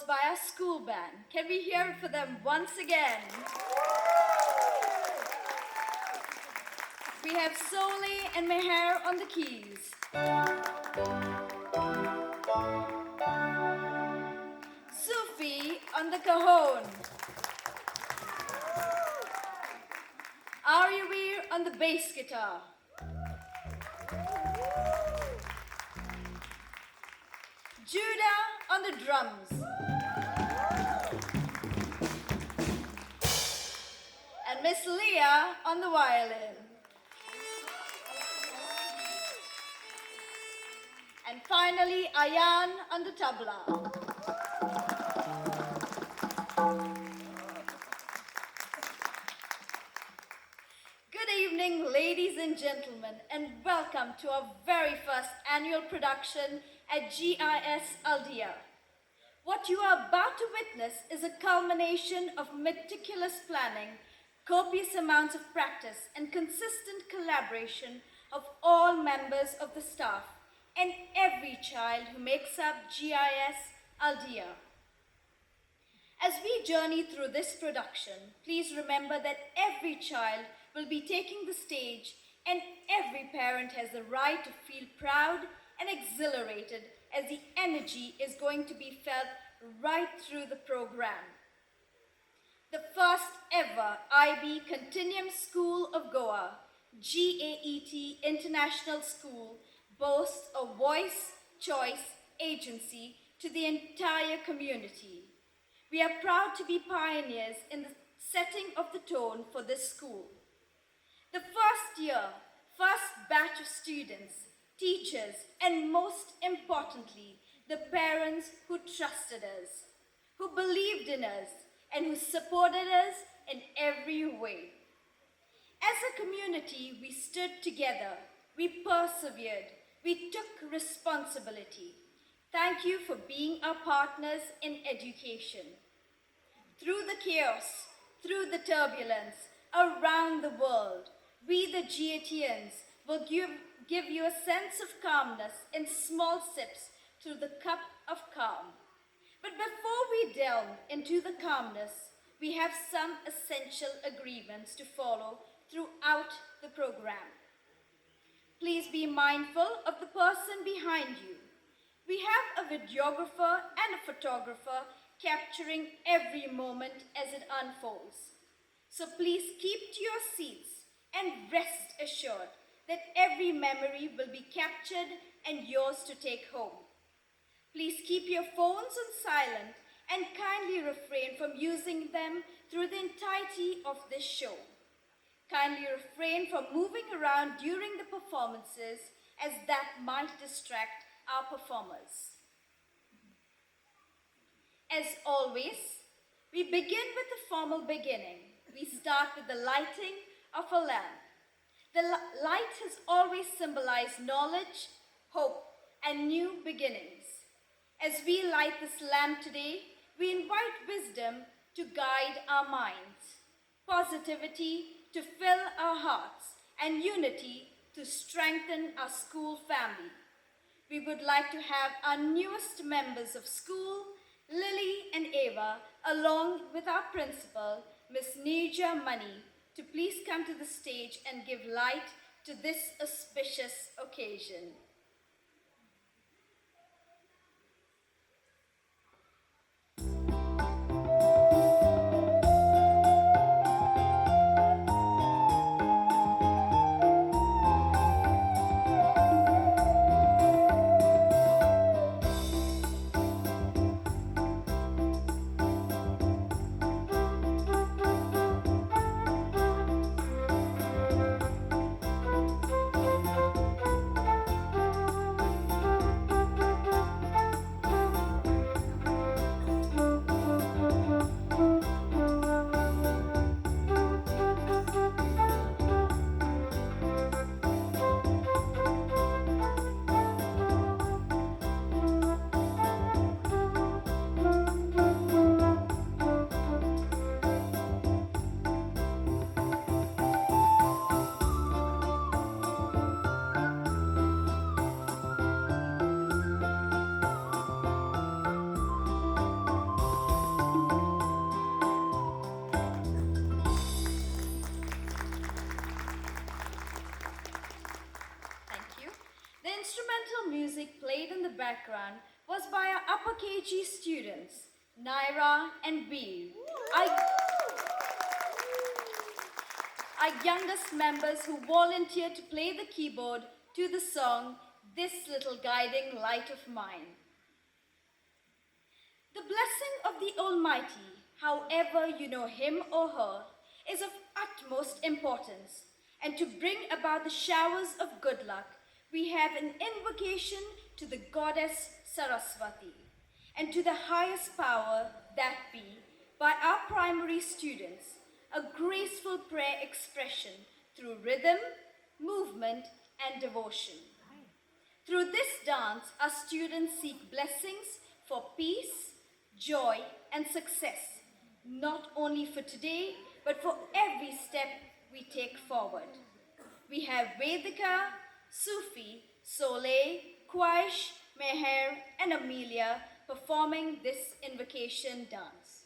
by our school band. Can we hear it for them once again? We have Soli and Meher on the keys. Sufi on the cajon. Aryavir on the bass guitar. Judah on the drums. And Miss Leah on the violin. And finally, Ayan on the tabla. Good evening, ladies and gentlemen, and welcome to our very first annual production at GIS Aldeia. What you are about to witness is a culmination of meticulous planning, copious amounts of practice, and consistent collaboration of all members of the staff and every child who makes up GIS Aldeia. As we journey through this production, please remember that every child will be taking the stage and every parent has the right to feel proud and exhilarated as the energy is going to be felt right through the program. The first ever IB Continuum School of Goa, GAET International School, boasts a voice, choice, agency to the entire community. We are proud to be pioneers in the setting of the tone for this school. The first batch of students, teachers, and most importantly, the parents who trusted us, who believed in us, and who supported us in every way. As a community, we stood together, we persevered, we took responsibility. Thank you for being our partners in education. Through the chaos, through the turbulence, around the world, we the GATians will give you a sense of calmness in small sips through the cup of calm. But before we delve into the calmness, we have some essential agreements to follow throughout the program. Please be mindful of the person behind you. We have a videographer and a photographer capturing every moment as it unfolds. So please keep to your seats and rest assured that every memory will be captured and yours to take home. Please keep your phones on silent and kindly refrain from using them through the entirety of this show. Kindly refrain from moving around during the performances as that might distract our performers. As always, we begin with the formal beginning. We start with the lighting of a lamp. The light has always symbolized knowledge, hope, and new beginnings. As we light this lamp today, we invite wisdom to guide our minds, positivity to fill our hearts, and unity to strengthen our school family. We would like to have our newest members of school, Lily and Ava, along with our principal, Miss Nija Mani, to please come to the stage and give light to this auspicious occasion. done was by our upper KG students, Naira and Veer, our youngest members who volunteered to play the keyboard to the song, This Little Guiding Light of Mine. The blessing of the Almighty, however you know him or her, is of utmost importance. And to bring about the showers of good luck, we have an invocation to the goddess Saraswati and to the highest power that be, by our primary students, a graceful prayer expression through rhythm, movement, and devotion. Through this dance, our students seek blessings for peace, joy, and success, not only for today, but for every step we take forward. We have Vedika, Sufi, Soleil, Kwaish, Meher, and Amelia performing this invocation dance.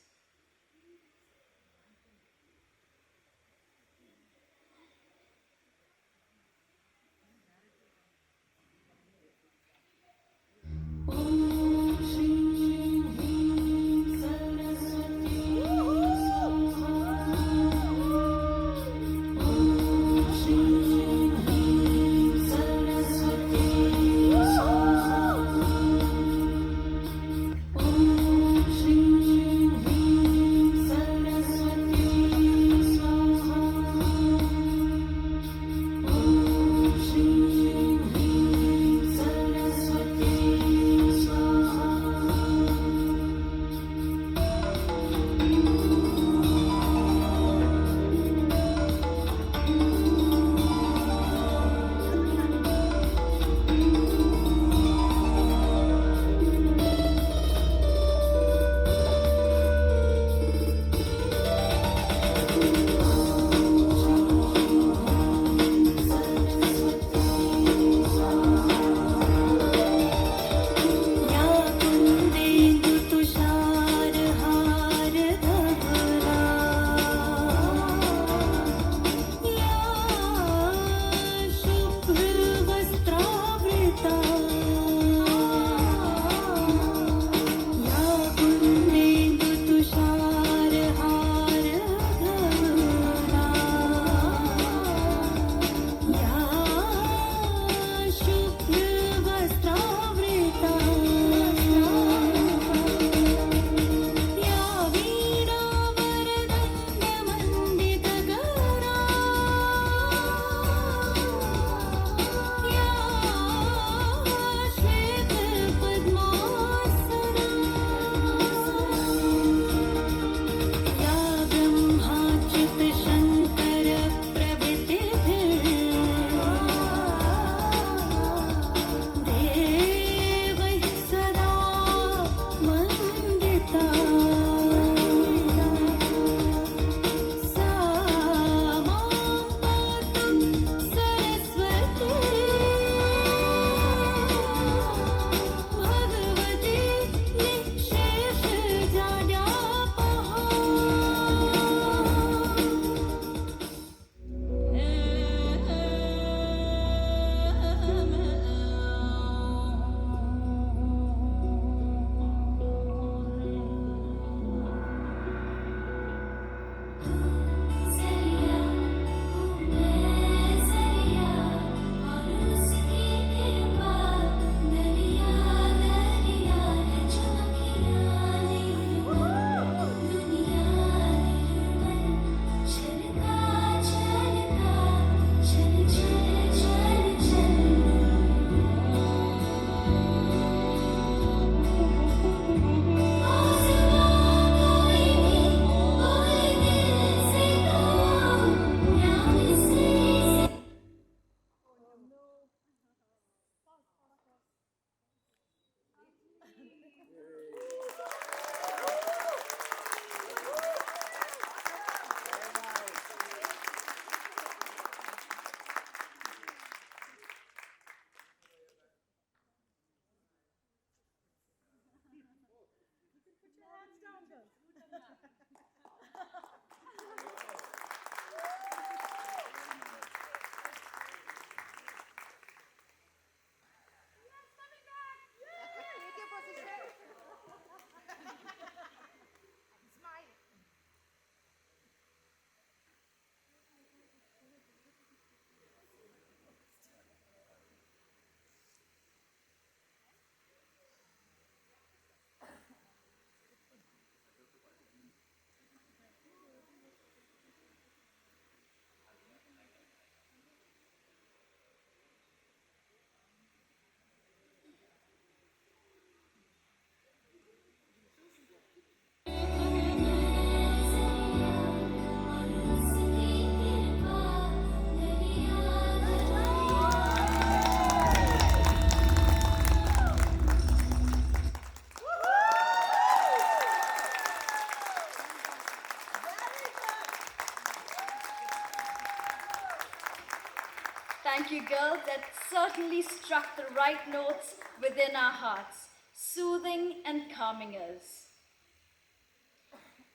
girl that certainly struck the right notes within our hearts, soothing and calming us.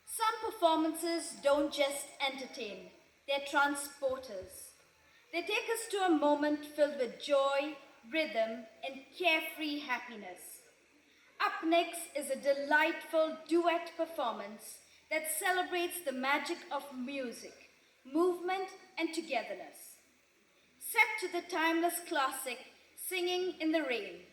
Some performances don't just entertain, they're transporters. They take us to a moment filled with joy, rhythm, and carefree happiness. Up next is a delightful duet performance that celebrates the magic of music, movement, and togetherness. Set to the timeless classic, Singing in the Rain,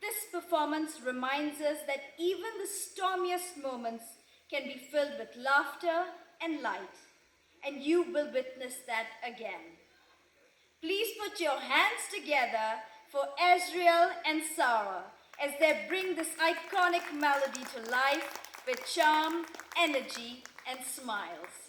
this performance reminds us that even the stormiest moments can be filled with laughter and light, and you will witness that again. Please put your hands together for Ezreal and Sarah as they bring this iconic melody to life with charm, energy, and smiles.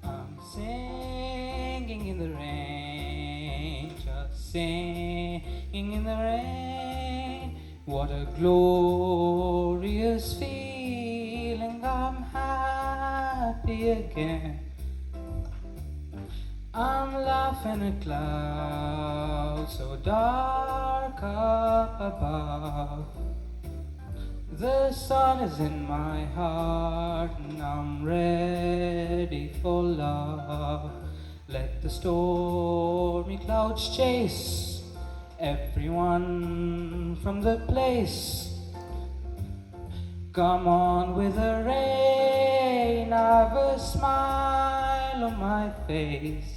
I'm singing in the rain, just singing in the rain. What a glorious feeling, I'm happy again. I'm laughing at clouds so dark up above. The sun is in my heart and I'm ready for love. Let the stormy clouds chase everyone from the place. Come on with the rain, I've a smile on my face.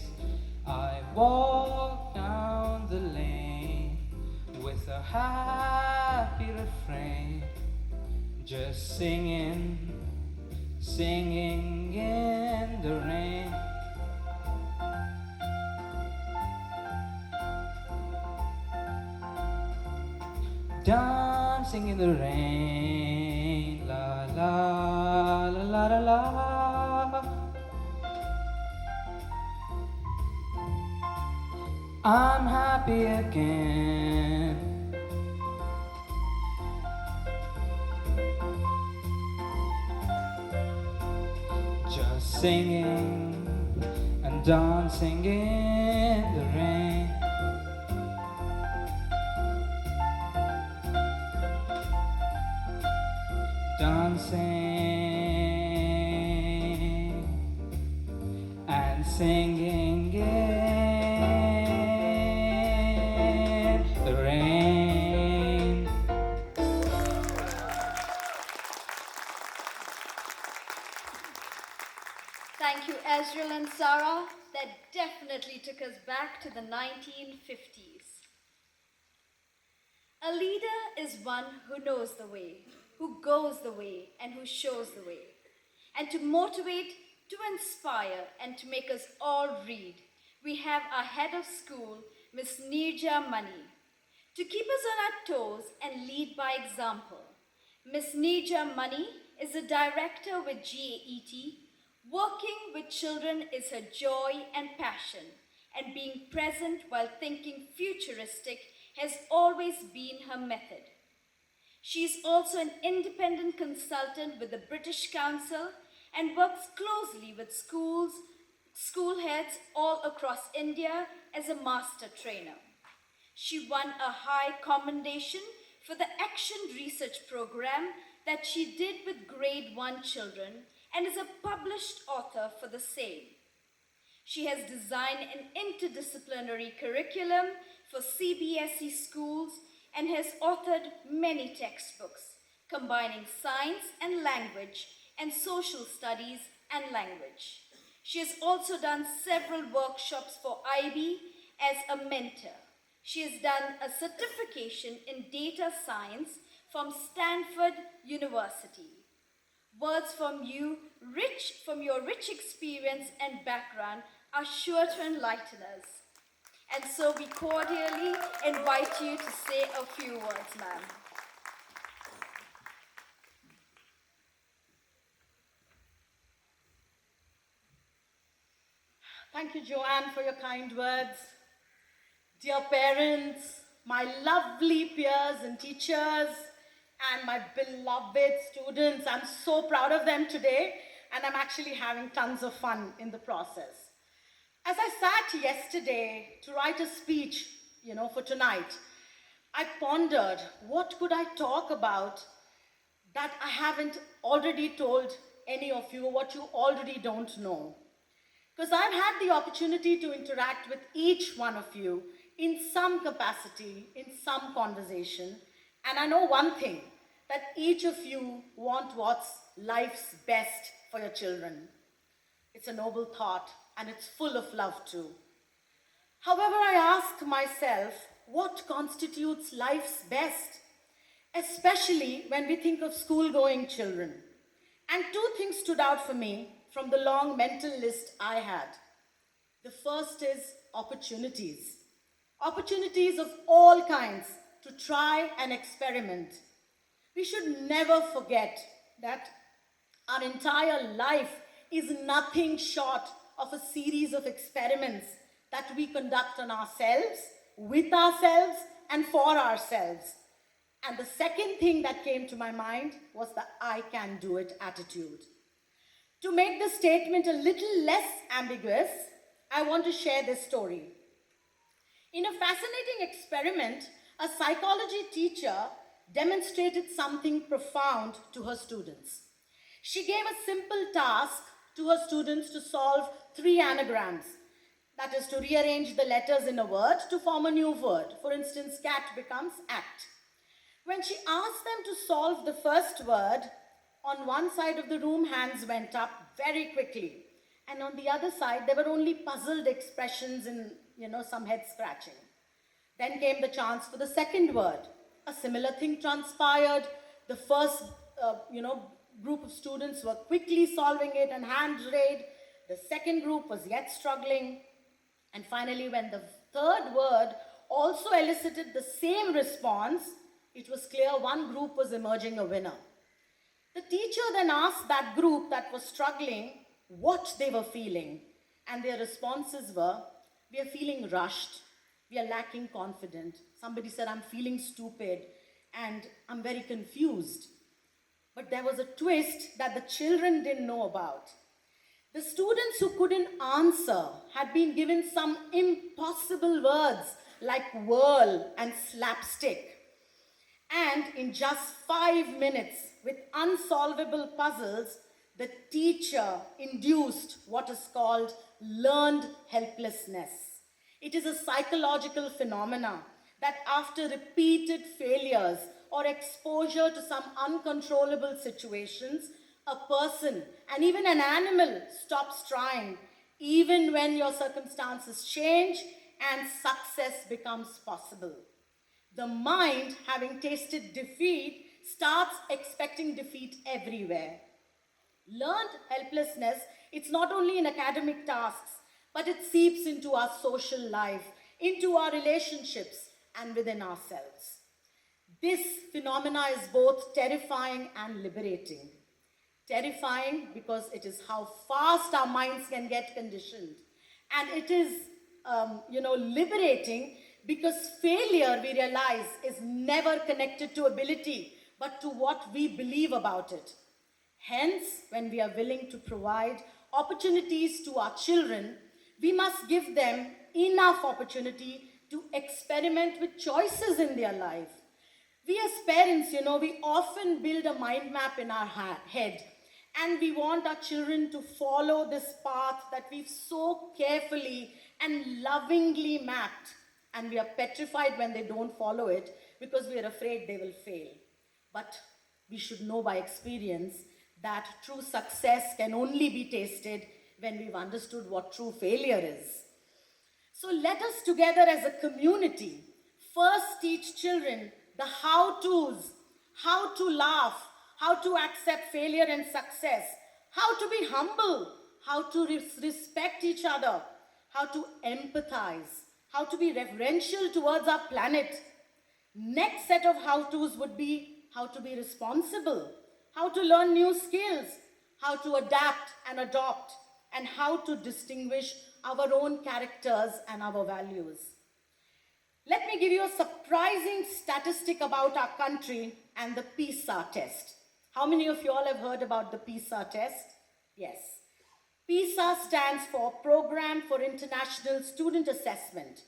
I walk down the lane with a happy refrain, just singing, singing in the rain. Dancing in the rain, la la la la la la. I'm happy again. Just singing and dancing in the rain. Dancing and singing in the rain. Thank you, Ezreal and Sarah. That definitely took us back to the 1950s. A leader is one who knows the way, who goes the way, and who shows the way. And to motivate, to inspire, and to make us all read, we have our head of school, Miss Nirja Mani, to keep us on our toes and lead by example. Miss Nirja Mani is a director with GAET. Working with children is her joy and passion, and being present while thinking futuristic has always been her method. She is also an independent consultant with the British Council and works closely with schools, school heads all across India as a master trainer. She won a high commendation for the Action Research Program that she did with grade 1 children and is a published author for the same. She has designed an interdisciplinary curriculum for CBSE schools and has authored many textbooks combining science and language and social studies and language. She has also done several workshops for IB as a mentor. She has done a certification in data science from Stanford University. Words from you, from your rich experience and background, are sure to enlighten us. And so we cordially invite you to say a few words, ma'am. Thank you, Joanne, for your kind words. Dear parents, my lovely peers and teachers, and my beloved students, I'm so proud of them today, and I'm actually having tons of fun in the process. As I sat yesterday to write a speech, for tonight, I pondered what could I talk about that I haven't already told any of you, what you already don't know. Because I've had the opportunity to interact with each one of you in some capacity, in some conversation, and I know one thing, that each of you want what's life's best for your children. It's a noble thought, and it's full of love too. However, I ask myself, what constitutes life's best? Especially when we think of school-going children. And two things stood out for me from the long mental list I had. The first is opportunities. Opportunities of all kinds to try and experiment. We should never forget that our entire life is nothing short of a series of experiments that we conduct on ourselves, with ourselves, and for ourselves. And the second thing that came to my mind was the I can do it attitude. To make the statement a little less ambiguous, I want to share this story. In a fascinating experiment, a psychology teacher demonstrated something profound to her students. She gave a simple task to her students to solve 3 anagrams. That is, to rearrange the letters in a word to form a new word. For instance, cat becomes act. When she asked them to solve the first word, on one side of the room, hands went up very quickly. And on the other side, there were only puzzled expressions and, some head scratching. Then came the chance for the second word. A similar thing transpired. The first, group of students were quickly solving it and hands raised. The second group was yet struggling. And finally, when the third word also elicited the same response, it was clear one group was emerging a winner. The teacher then asked that group that was struggling what they were feeling. And their responses were, we are feeling rushed. We are lacking confidence. Somebody said, I'm feeling stupid and I'm very confused. But there was a twist that the children didn't know about. The students who couldn't answer had been given some impossible words like whirl and slapstick. And in just 5 minutes, with unsolvable puzzles, the teacher induced what is called learned helplessness. It is a psychological phenomenon that after repeated failures or exposure to some uncontrollable situations, a person and even an animal stops trying, even when your circumstances change and success becomes possible. The mind, having tasted defeat, starts expecting defeat everywhere. Learned helplessness, it's not only in academic tasks, but it seeps into our social life, into our relationships, and within ourselves. This phenomena is both terrifying and liberating. Terrifying because it is how fast our minds can get conditioned. And it is, liberating because failure, we realize, is never connected to ability, but to what we believe about it. Hence, when we are willing to provide opportunities to our children, we must give them enough opportunity to experiment with choices in their life. We as parents, we often build a mind map in our head, and we want our children to follow this path that we've so carefully and lovingly mapped. And we are petrified when they don't follow it because we are afraid they will fail. But we should know by experience that true success can only be tasted when we've understood what true failure is. So let us together as a community first teach children the how-tos, how to laugh, how to accept failure and success, how to be humble, how to respect each other, how to empathize, how to be reverential towards our planet. Next set of how-tos would be how to be responsible, how to learn new skills, how to adapt and adopt, and how to distinguish our own characters and our values. Let me give you a surprising statistic about our country and the PISA test. How many of you all have heard about the PISA test? Yes. PISA stands for Program for International Student Assessment.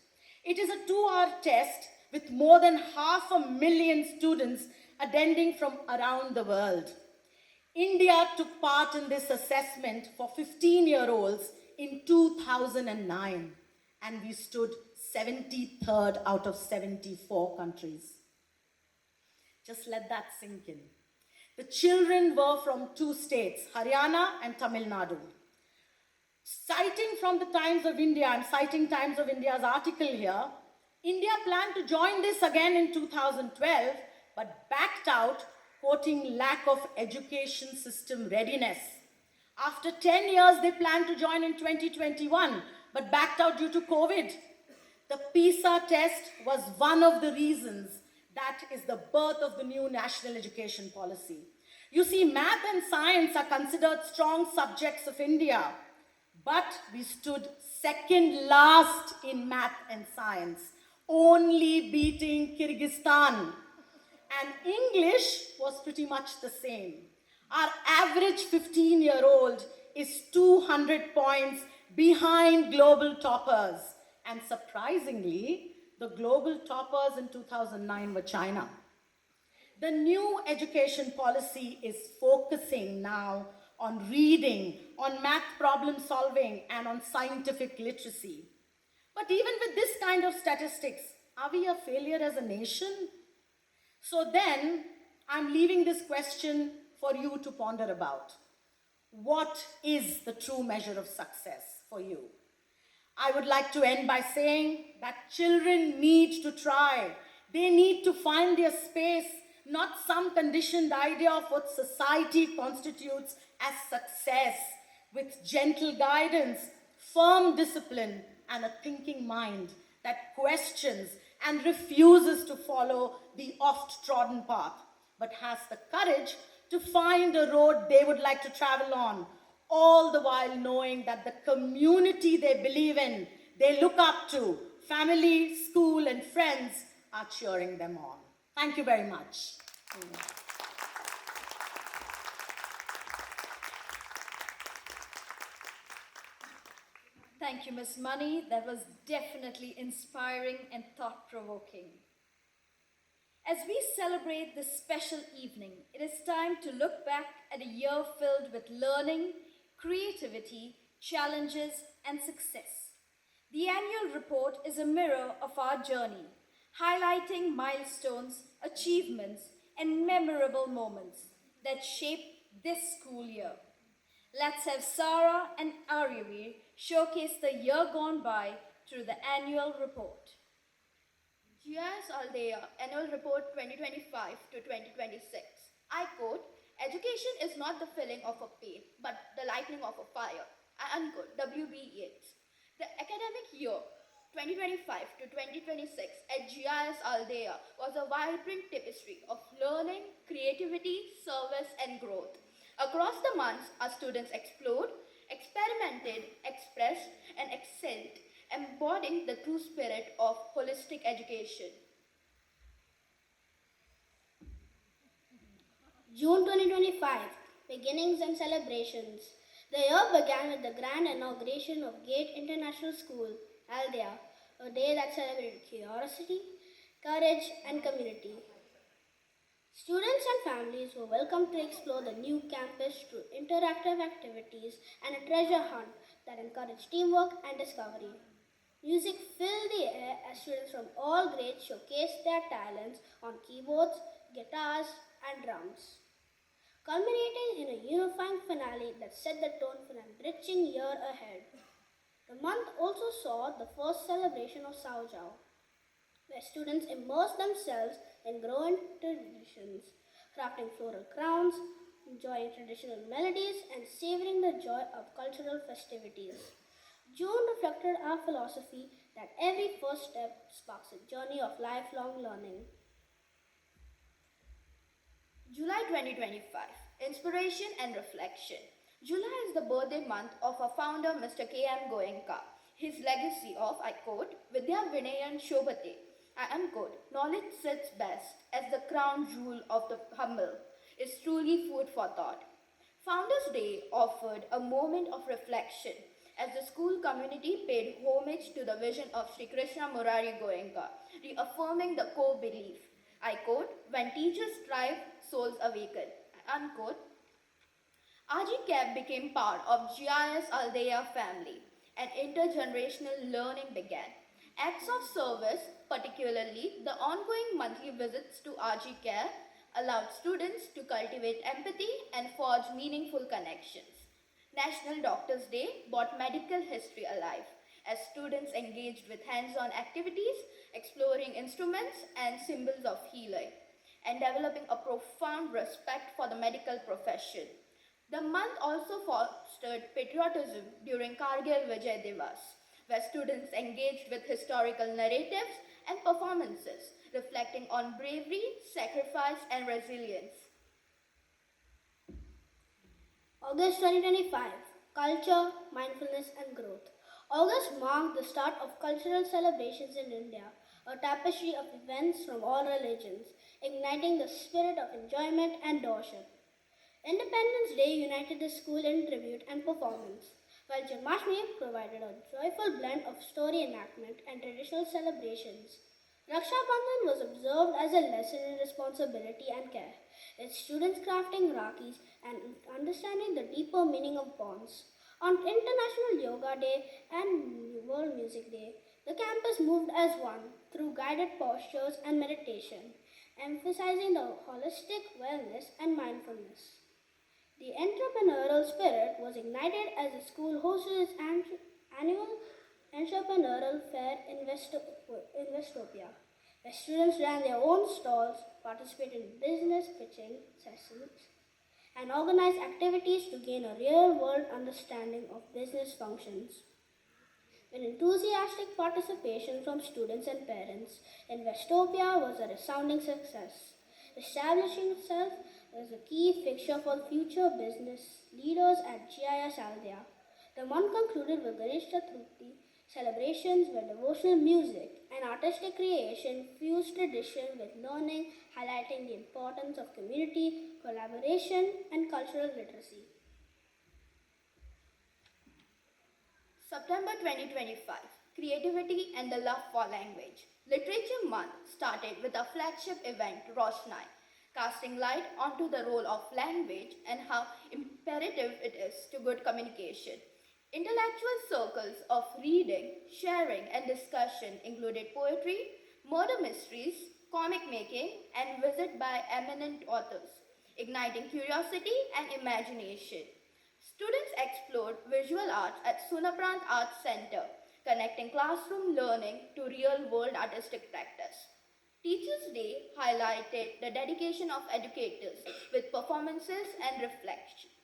It is a 2-hour test with more than 500,000 students attending from around the world. India took part in this assessment for 15-year-olds in 2009, and we stood 73rd out of 74 countries. Just let that sink in. The children were from 2 states, Haryana and Tamil Nadu. Citing from the Times of India, I'm citing Times of India's article here, India planned to join this again in 2012, but backed out, quoting lack of education system readiness. After 10 years, they planned to join in 2021, but backed out due to COVID. The PISA test was one of the reasons that is the birth of the new national education policy. You see, math and science are considered strong subjects of India, but we stood second last in math and science, only beating Kyrgyzstan. And English was pretty much the same. Our average 15-year-old is 200 points behind global toppers. And surprisingly, the global toppers in 2009 were China. The new education policy is focusing now on reading, on math problem solving, and on scientific literacy. But even with this kind of statistics, are we a failure as a nation? So then, I'm leaving this question for you to ponder about. What is the true measure of success for you? I would like to end by saying that children need to try. They need to find their space, not some conditioned idea of what society constitutes as success, with gentle guidance, firm discipline, and a thinking mind that questions and refuses to follow the oft-trodden path, but has the courage to find a road they would like to travel on, all the while knowing that the community they believe in, they look up to, family, school, and friends are cheering them on. Thank you very much. Thank you, Ms. Mani. That was definitely inspiring and thought-provoking. As we celebrate this special evening, it is time to look back at a year filled with learning, creativity, challenges, and success. The annual report is a mirror of our journey, highlighting milestones, achievements, and memorable moments that shape this school year. Let's have Sarah and Aryavir showcase the year gone by through the annual report. GIS Aldeia Annual Report 2025 to 2026. I quote, "Education is not the filling of a pail, but the lighting of a fire." I unquote, W.B. Yeats. The academic year 2025 to 2026 at GIS Aldeia was a vibrant tapestry of learning, creativity, service, and growth. Across the months, our students explored, experimented, expressed, and excelled, embodying the true spirit of holistic education. June 2025, Beginnings and Celebrations. The year began with the grand inauguration of GAET International School, Aldeia, a day that celebrated curiosity, courage, and community. Students and families were welcome to explore the new campus through interactive activities and a treasure hunt that encouraged teamwork and discovery. Music filled the air as students from all grades showcased their talents on keyboards, guitars, and drums, culminating in a unifying finale that set the tone for an enriching year ahead. The month also saw the first celebration of Saojao, where students immersed themselves in growing traditions, crafting floral crowns, enjoying traditional melodies, and savoring the joy of cultural festivities. June reflected our philosophy that every first step sparks a journey of lifelong learning. July 2025, Inspiration and Reflection. July is the birthday month of our founder, Mr. K.M. Goenka. His legacy of, I quote, Vidya Vinayan Shobhate, I unquote, knowledge sits best as the crown jewel of the humble, is truly food for thought. Founders Day offered a moment of reflection as the school community paid homage to the vision of Sri Krishna Murari Goenka, reaffirming the core belief, I quote, when teachers strive, souls awaken, unquote. RG Cab became part of GIS Aldeia family and intergenerational learning began. Acts of service, particularly the ongoing monthly visits to RG Care, allowed students to cultivate empathy and forge meaningful connections. National Doctors Day brought medical history alive as students engaged with hands-on activities, exploring instruments and symbols of healing, and developing a profound respect for the medical profession. The month also fostered patriotism during Kargil Vijay Divas, where students engaged with historical narratives and performances, reflecting on bravery, sacrifice, and resilience. August 2025, Culture, Mindfulness and Growth. August marked the start of cultural celebrations in India, a tapestry of events from all religions, igniting the spirit of enjoyment and worship. Independence Day united the school in tribute and performance, while Janmashtami provided a joyful blend of story enactment and traditional celebrations. Raksha Bandhan was observed as a lesson in responsibility and care, its students crafting rakis and understanding the deeper meaning of bonds. On International Yoga Day and World Music Day, the campus moved as one through guided postures and meditation, emphasizing the holistic wellness and mindfulness. The entrepreneurial spirit was ignited as the school hosted its annual entrepreneurial fair in Westopia, where students ran their own stalls, participated in business pitching sessions, and organized activities to gain a real-world understanding of business functions. With enthusiastic participation from students and parents, Investopia was a resounding success, establishing itself as a key fixture for future business leaders at GIS Aldeia. The month concluded with Ganesh Chaturthi celebrations where devotional music and artistic creation fused tradition with learning, highlighting the importance of community, collaboration, and cultural literacy. September 2025, Creativity and the Love for Language. Literature Month started with a flagship event, Roshnai, casting light onto the role of language and how imperative it is to good communication. Intellectual circles of reading, sharing, and discussion included poetry, murder mysteries, comic making, and visit by eminent authors, igniting curiosity and imagination. Students explored visual arts at Sunaprant Arts Center, connecting classroom learning to real-world artistic practice. Teachers' Day highlighted the dedication of educators with performances and reflection,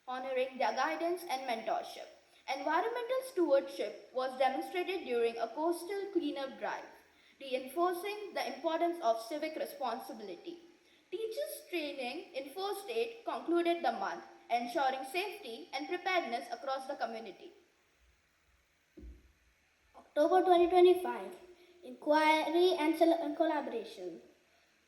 honoring their guidance and mentorship. Environmental stewardship was demonstrated during a coastal cleanup drive, reinforcing the importance of civic responsibility. Teachers' training in first aid concluded the month, ensuring safety and preparedness across the community. October 2025, Inquiry and Collaboration.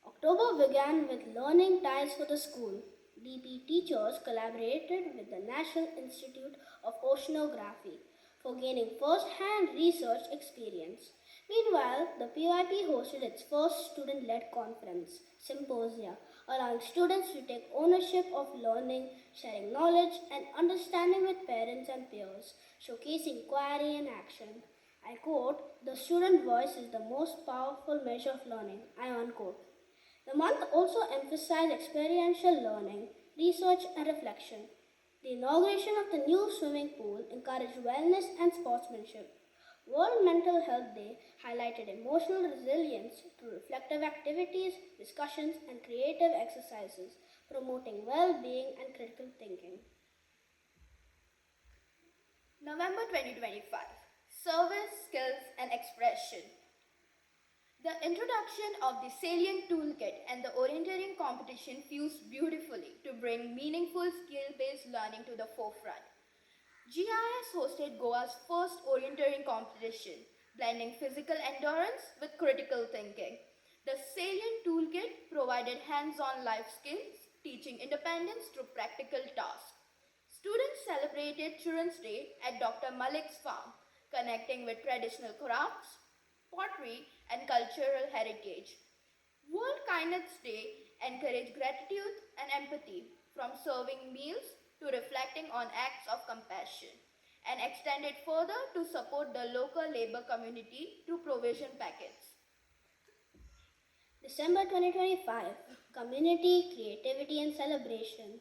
October began with Learning Ties for the School. DP teachers collaborated with the National Institute of Oceanography for gaining first-hand research experience. Meanwhile, the PYP hosted its first student-led conference, Symposia, allowing students to take ownership of learning, sharing knowledge, and understanding with parents and peers, showcasing inquiry and action. I quote, the student voice is the most powerful measure of learning, I unquote. The month also emphasized experiential learning, research, and reflection. The inauguration of the new swimming pool encouraged wellness and sportsmanship, World Mental Health Day highlighted emotional resilience through reflective activities, discussions, and creative exercises, promoting well being and critical thinking. November 2025 Service, Skills, and Expression. The introduction of the Salient Toolkit and the orienteering competition fused beautifully to bring meaningful skill based learning to the forefront. GIS hosted Goa's first orienteering competition, blending physical endurance with critical thinking. The Salient Toolkit provided hands on life skills, teaching independence through practical tasks. Students celebrated Children's Day at Dr. Malik's farm, connecting with traditional crafts, pottery, and cultural heritage. World Kindness Day encouraged gratitude and empathy, from serving meals to reflecting on acts of compassion, and extended further to support the local labor community through provision packets. December 2025 Community, Creativity, and Celebration.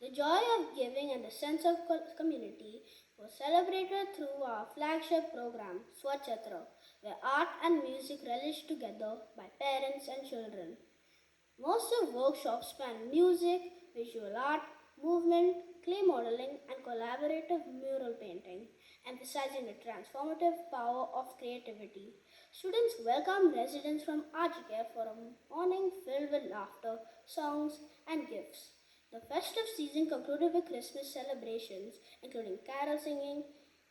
The joy of giving and the sense of community was celebrated through our flagship program, Swachhatra, where art and music relished together by parents and children. Most of workshops span music, visual art, movement, clay modeling, and collaborative mural painting, emphasizing the transformative power of creativity. Students welcomed residents from RGK for a morning filled with laughter, songs, and gifts. The festive season concluded with Christmas celebrations, including carol singing,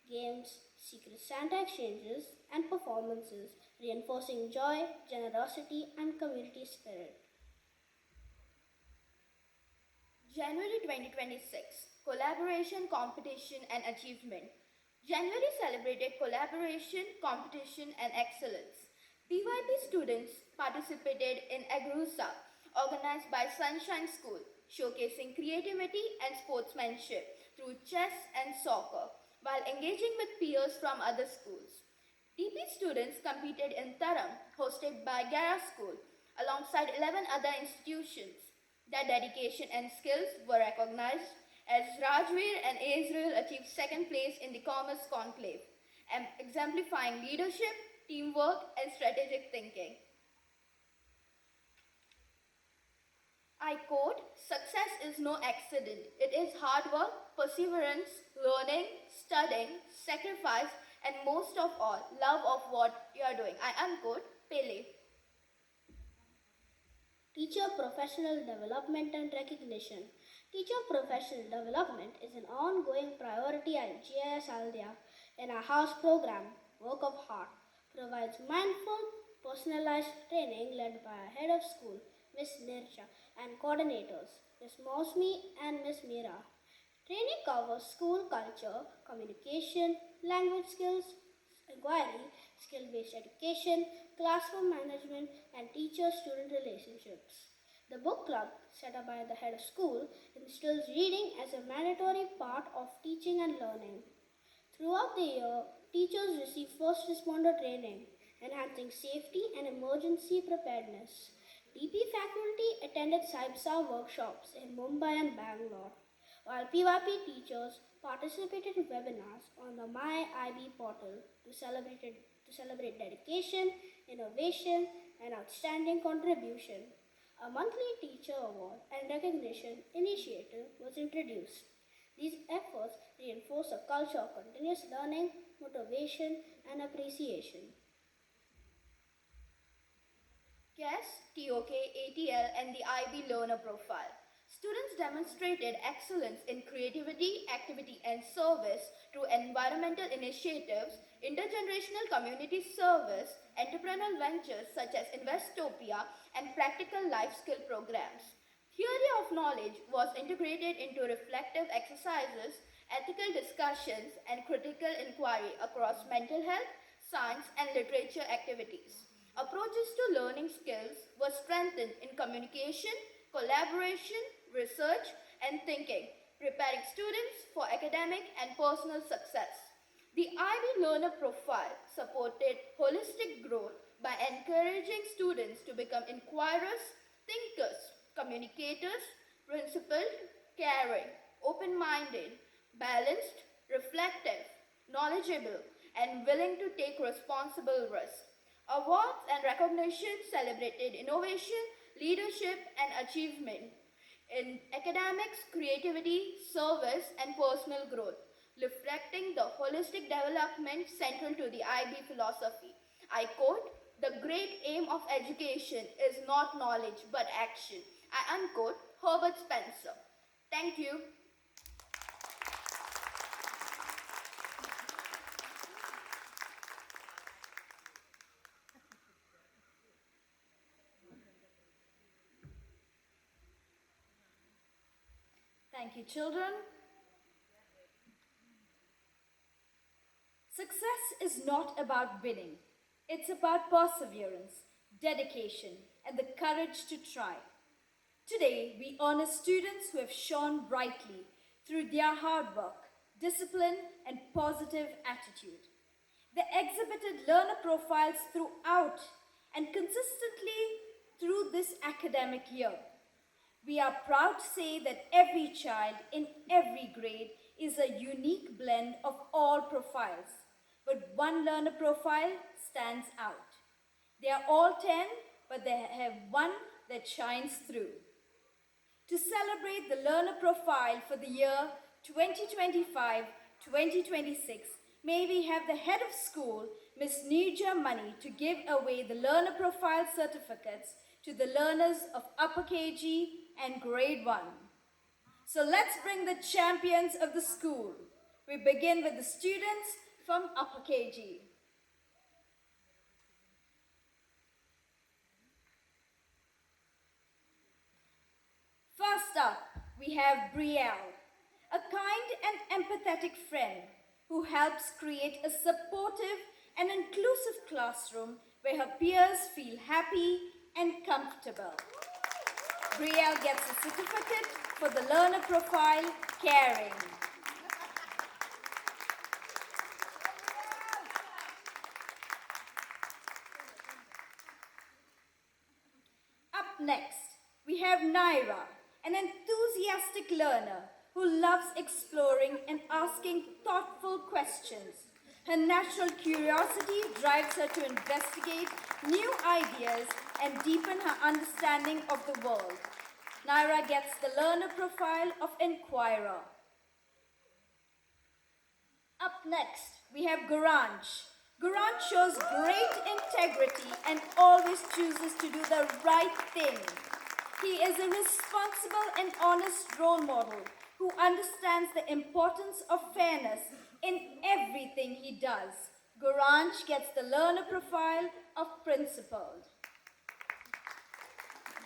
games, secret Santa exchanges, and performances, reinforcing joy, generosity, and community spirit. January 2026 Collaboration, Competition, and Achievement. January celebrated collaboration, competition, and excellence. PYP students participated in Agrusa, organized by Sunshine School, showcasing creativity and sportsmanship through chess and soccer, while engaging with peers from other schools. DP students competed in Taram, hosted by Gara School, alongside 11 other institutions. Their dedication and skills were recognized as Rajveer and Israel achieved second place in the Commerce Conclave, exemplifying leadership, teamwork, and strategic thinking. I quote, success is no accident. It is hard work, perseverance, learning, studying, sacrifice, and most of all, love of what you are doing. I unquote Pele. Teacher professional development and recognition. Teacher professional development is an ongoing priority at GIS Aldeia, and our house program, Work of Heart, provides mindful, personalized training led by our head of school, Miss Nircha, and coordinators, Miss Mosmi and Miss Mira. Training covers school culture, communication, language skills, inquiry, skill-based education, classroom management, and teacher-student relationships. The book club, set up by the head of school, instills reading as a mandatory part of teaching and learning. Throughout the year, teachers receive first responder training, enhancing safety and emergency preparedness. DP faculty attended SAIBSA workshops in Mumbai and Bangalore, while PYP teachers participated in webinars on the My IB portal to celebrate dedication, innovation, and outstanding contribution. A monthly teacher award and recognition initiative was introduced. These efforts reinforce a culture of continuous learning, motivation, and appreciation. GAS, TOK, ATL, and the IB Learner Profile. Students demonstrated excellence in creativity, activity, and service through environmental initiatives, intergenerational community service, entrepreneurial ventures such as Investopia, and practical life skill programs. Theory of knowledge was integrated into reflective exercises, ethical discussions, and critical inquiry across mental health, science, and literature activities. Approaches to learning skills were strengthened in communication, collaboration, research, and thinking, preparing students for academic and personal success. The IB Learner Profile supported holistic growth by encouraging students to become inquirers, thinkers, communicators, principled, caring, open minded, balanced, reflective, knowledgeable, and willing to take responsible risks. Awards and recognitions celebrated innovation, leadership, and achievement in academics, creativity, service, and personal growth, reflecting the holistic development central to the IB philosophy. I quote, "The great aim of education is not knowledge but action." I unquote Herbert Spencer. Thank you. Thank you, children. Success is not about winning. It's about perseverance, dedication, and the courage to try. Today, we honor students who have shone brightly through their hard work, discipline, and positive attitude. They exhibited learner profiles throughout and consistently through this academic year. We are proud to say that every child in every grade is a unique blend of all profiles, but one learner profile stands out. They are all 10, but they have one that shines through. To celebrate the learner profile for the year 2025-2026, may we have the head of school, Ms. Nirja Mani, to give away the learner profile certificates to the learners of upper KG and grade 1. So let's bring the champions of the school. We begin with the students from upper KG. First up, we have Brielle, a kind and empathetic friend who helps create a supportive and inclusive classroom where her peers feel happy and comfortable. Brielle gets a certificate for the learner profile, Caring. Up next, we have Naira, an enthusiastic learner who loves exploring and asking thoughtful questions. Her natural curiosity drives her to investigate new ideas and deepen her understanding of the world. Naira gets the learner profile of Inquirer. Up next, we have Guranj. Guranj shows great integrity and always chooses to do the right thing. He is a responsible and honest role model who understands the importance of fairness in everything he does. Guranj gets the learner profile of Principled.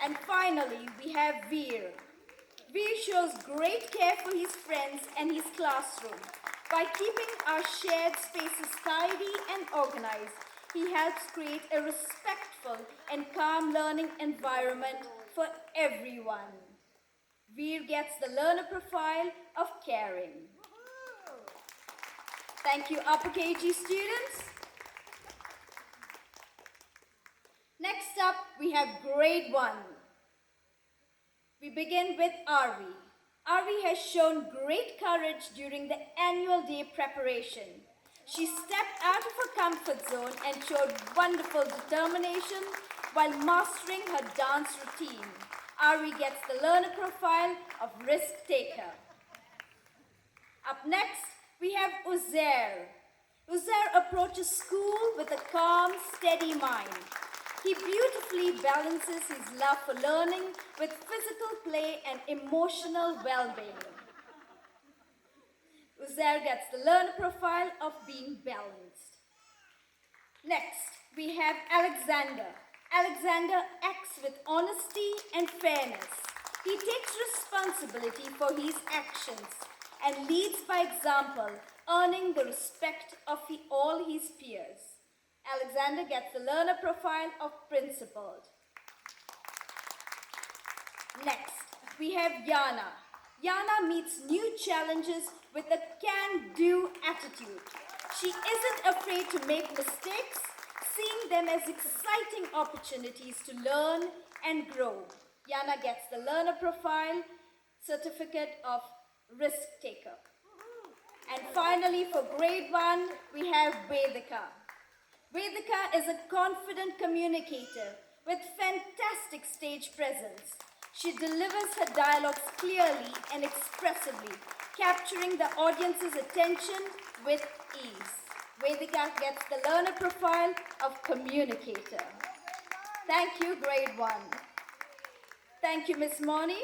And finally, we have Veer. Veer shows great care for his friends and his classroom. By keeping our shared spaces tidy and organized, he helps create a respectful and calm learning environment for everyone. Veer gets the learner profile of Caring. Thank you, upper KG students. Next up, we have grade 1. We begin with Arvi. Arvi has shown great courage during the annual day preparation. She stepped out of her comfort zone and showed wonderful determination while mastering her dance routine. Arvi gets the learner profile of Risk Taker. Up next, we have Uzair. Uzair approaches school with a calm, steady mind. He beautifully balances his love for learning with physical play and emotional well-being. Uzair gets the learner profile of being balanced. Next, we have Alexander. Alexander acts with honesty and fairness. He takes responsibility for his actions and leads by example, earning the respect of all his peers. Alexander gets the learner profile of Principled. Next, we have Yana. Yana meets new challenges with a can-do attitude. She isn't afraid to make mistakes, seeing them as exciting opportunities to learn and grow. Yana gets the learner profile certificate of Risk Taker. And finally, for grade 1, we have Vedika. Vedika is a confident communicator with fantastic stage presence. She delivers her dialogues clearly and expressively, capturing the audience's attention with ease. Vedika gets the learner profile of communicator. Thank you, grade 1. Thank you, Miss Moni.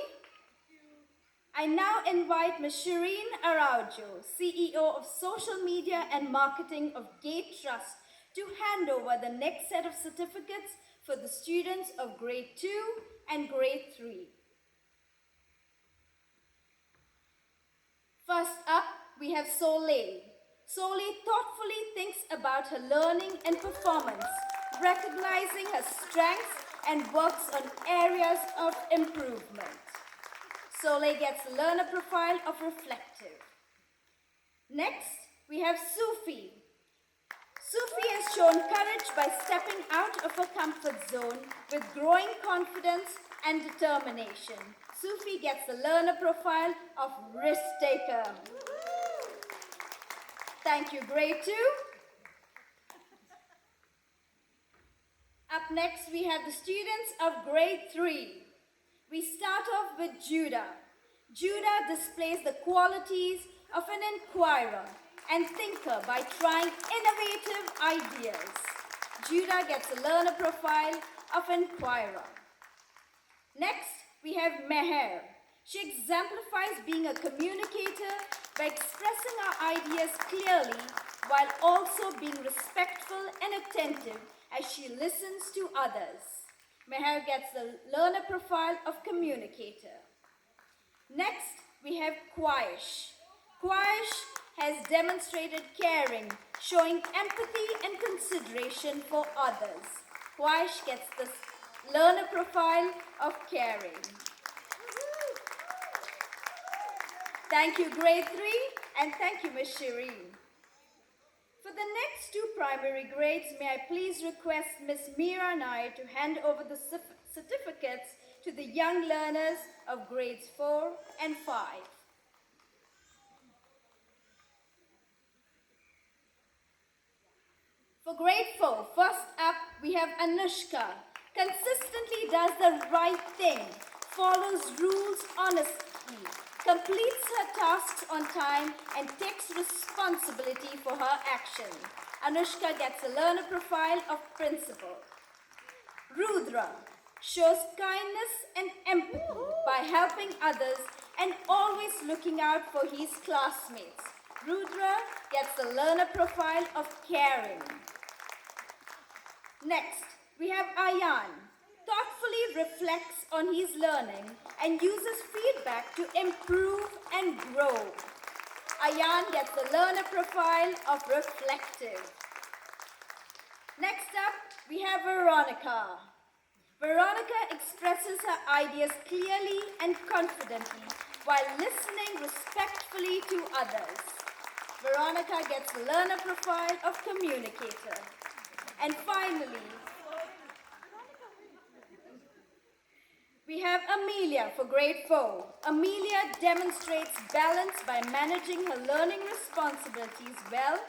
I now invite Ms. Shireen Araujo, CEO of Social Media and Marketing of GAET Trust, to hand over the next set of certificates for the students of grade 2 and grade 3. First up, we have Soleil. Soleil thoughtfully thinks about her learning and performance, recognizing her strengths and works on areas of improvement. Soleil gets a learner profile of reflective. Next, we have Sufi. Sufi has shown courage by stepping out of her comfort zone with growing confidence and determination. Sufi gets the learner profile of risk taker. Thank you, grade 2. Up next, we have the students of grade 3. We start off with Judah. Judah displays the qualities of an inquirer and thinker by trying innovative ideas. Judah gets a learner profile of inquirer. Next, we have Meher. She exemplifies being a communicator by expressing her ideas clearly while also being respectful and attentive as she listens to others. Meher gets the learner profile of communicator. Next, we have Qaish. Qaish has demonstrated caring, showing empathy and consideration for others. Qaish gets the learner profile of caring. Thank you, grade 3, and thank you, Ms. Shireen. For the next 2 primary grades, may I please request Ms. Meera Nair to hand over the certificates to the young learners of grades 4 and 5. For grade 4, first up, we have Anushka. Consistently does the right thing, follows rules honestly, completes her tasks on time, and takes responsibility for her action. Anushka gets a learner profile of principal. Rudra shows kindness and empathy by helping others and always looking out for his classmates. Rudra gets the learner profile of caring. Next, we have Ayan. Thoughtfully reflects on his learning and uses feedback to improve and grow. Ayan gets the learner profile of reflective. Next up, we have Veronica. Veronica expresses her ideas clearly and confidently while listening respectfully to others. Veronica gets the learner profile of communicator. And finally, we have Amelia for grade 4. Amelia demonstrates balance by managing her learning responsibilities well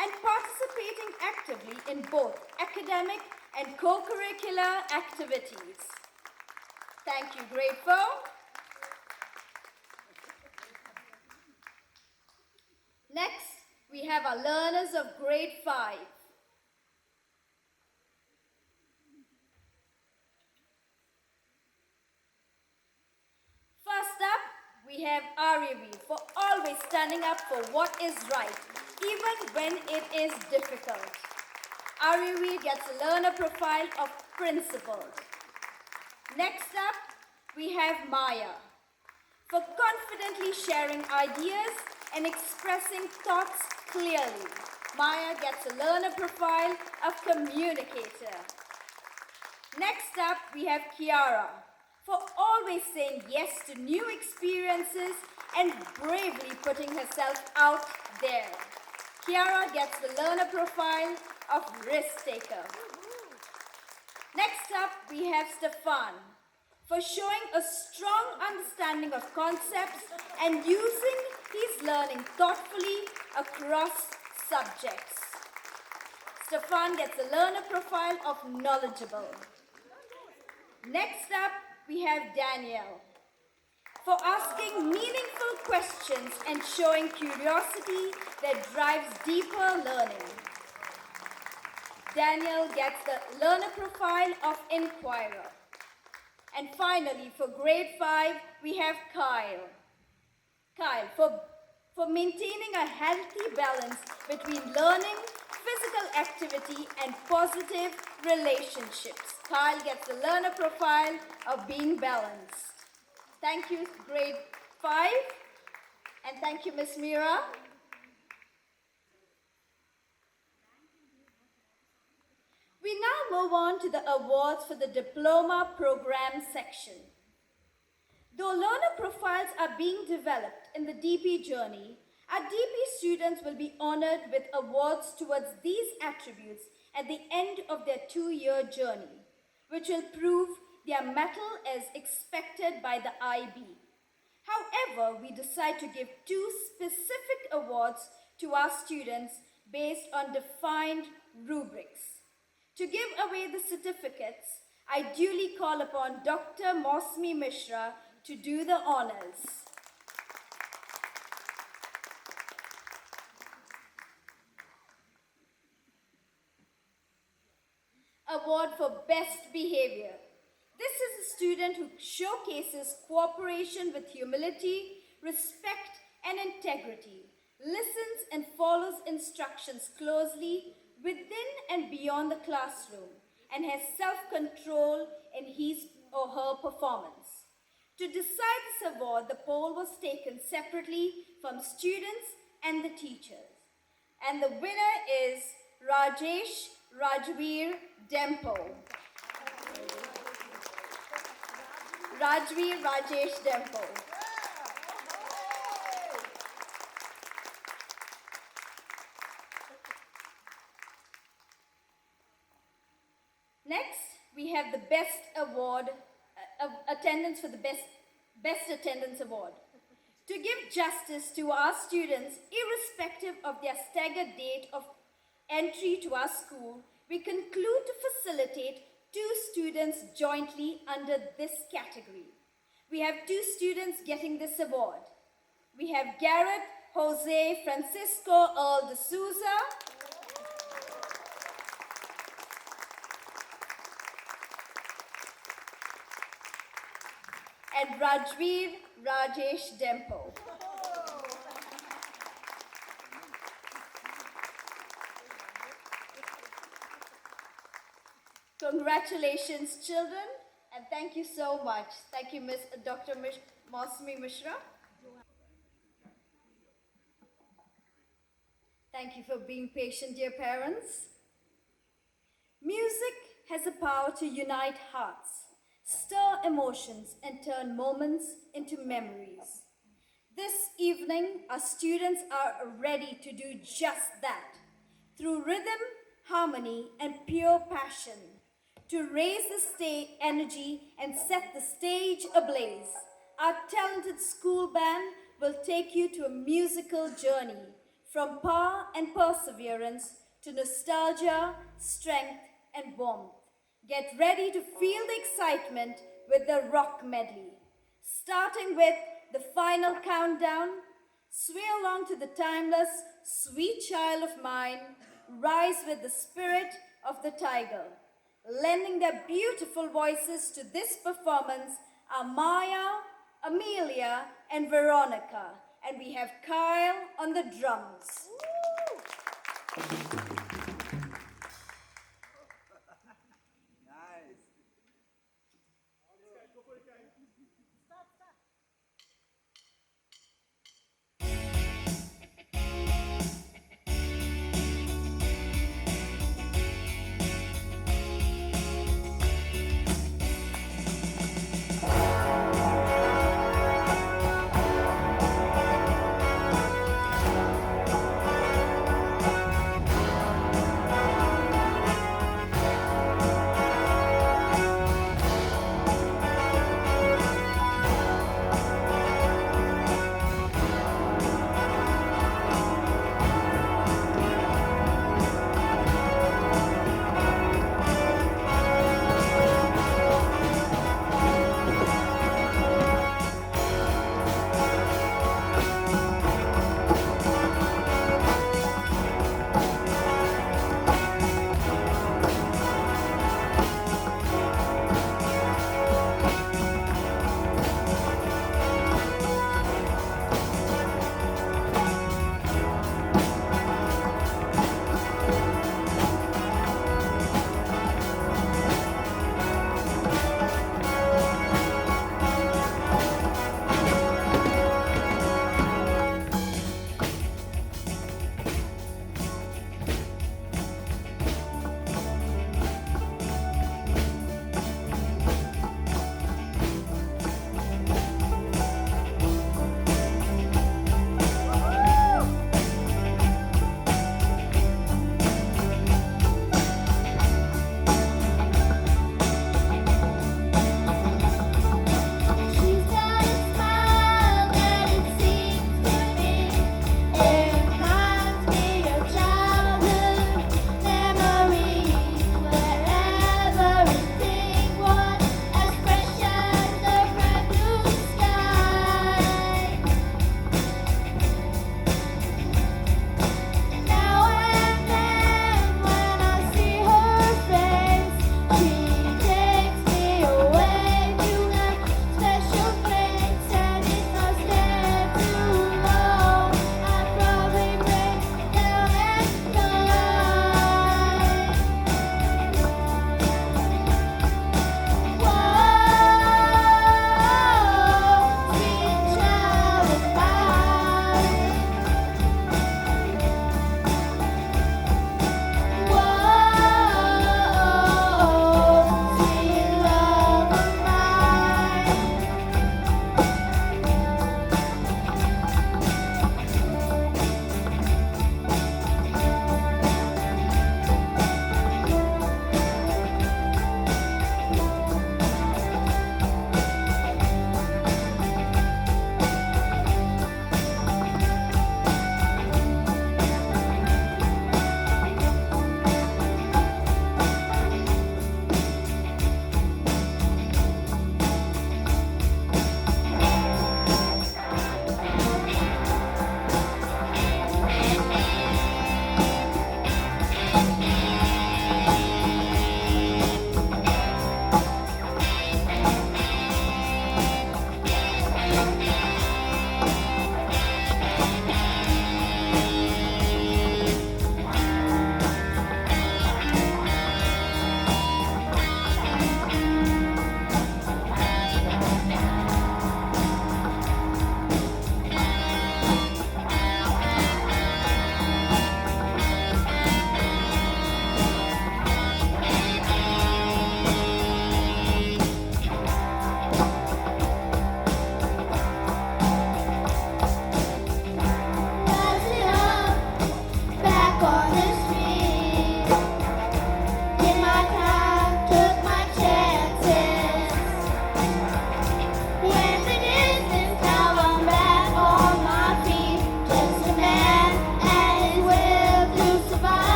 and participating actively in both academic and co-curricular activities. Thank you, grade 4. Next, we have our learners of grade 5. First up, we have Aryavi for always standing up for what is right, even when it is difficult. Aryavi gets a learner profile of principled. Next up, we have Maya for confidently sharing ideas and expressing thoughts clearly. Maya gets a learner profile of communicator. Next up, we have Kiara for always saying yes to new experiences and bravely putting herself out there. Kiara gets the learner profile of risk taker. Next up, we have Stefan for showing a strong understanding of concepts and using He's learning thoughtfully across subjects. Stefan gets a learner profile of knowledgeable. Next up, we have Danielle. For asking meaningful questions and showing curiosity that drives deeper learning. Daniel gets the learner profile of inquirer. And finally, for grade 5, we have Kyle. Kyle, for maintaining a healthy balance between learning, physical activity, and positive relationships. Kyle gets the learner profile of being balanced. Thank you, grade 5, and thank you, Miss Mira. We now move on to the awards for the diploma program section. Though learner profiles are being developed in the DP journey, our DP students will be honored with awards towards these attributes at the end of their 2-year journey, which will prove their mettle as expected by the IB. However, we decide to give 2 specific awards to our students based on defined rubrics. To give away the certificates, I duly call upon Dr. Mosmi Mishra to do the honors. Award for Best Behavior. This is a student who showcases cooperation with humility, respect, and integrity, listens and follows instructions closely within and beyond the classroom, and has self-control in his or her performance. To decide this award, the poll was taken separately from students and the teachers. And the winner is Rajesh Rajveer Dempo. Rajveer Rajesh Dempo. Next, we have the best award, attendance for the best attendance award. To give justice to our students, irrespective of their staggered date of entry to our school, we conclude to facilitate 2 students jointly under this category. We have 2 students getting this award. We have Garrett Jose Francisco Earl de Souza and Rajveer Rajesh Dempo. Congratulations, children, and thank you so much. Thank you, Dr. Mosmi Mishra. Thank you for being patient, dear parents. Music has a power to unite hearts, stir emotions, and turn moments into memories. This evening, our students are ready to do just that, through rhythm, harmony, and pure passion, to raise the energy and set the stage ablaze. Our talented school band will take you to a musical journey, from power and perseverance to nostalgia, strength, and warmth. Get ready to feel the excitement with the rock medley. Starting with the final countdown, sway along to the timeless Sweet Child of Mine, rise with the spirit of the tiger. Lending their beautiful voices to this performance are Maya, Amelia, and Veronica. And we have Kyle on the drums.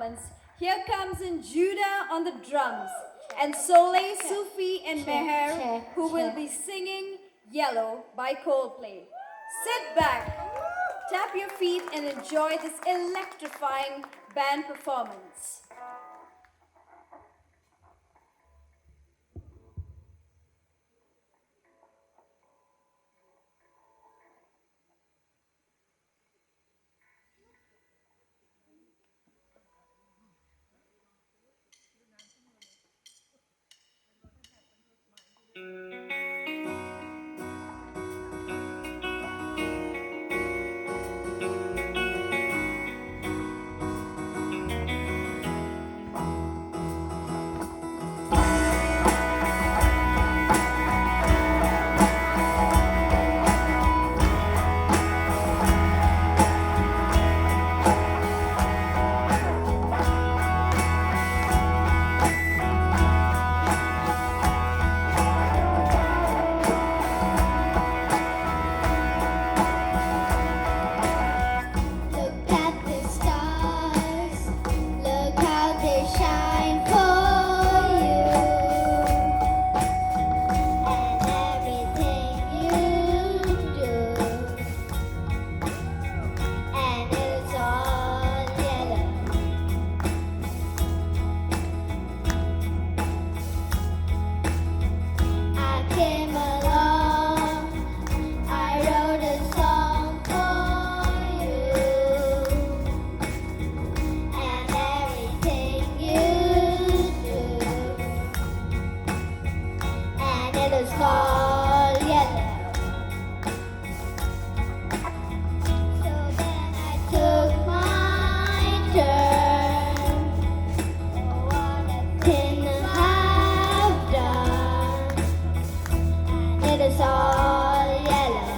performance, here comes in Judah on the drums, and Soleil, Sufi, and Meher, who will be singing Yellow by Coldplay. Sit back, tap your feet, and enjoy this electrifying band performance. Look at the stars, look how they shine for you, and everything you do, and it's all yellow. I came along, I wrote a song for you, and everything you do, and it is called yellow. So then I took my turn. Oh, what a thing I have done. It is all yellow.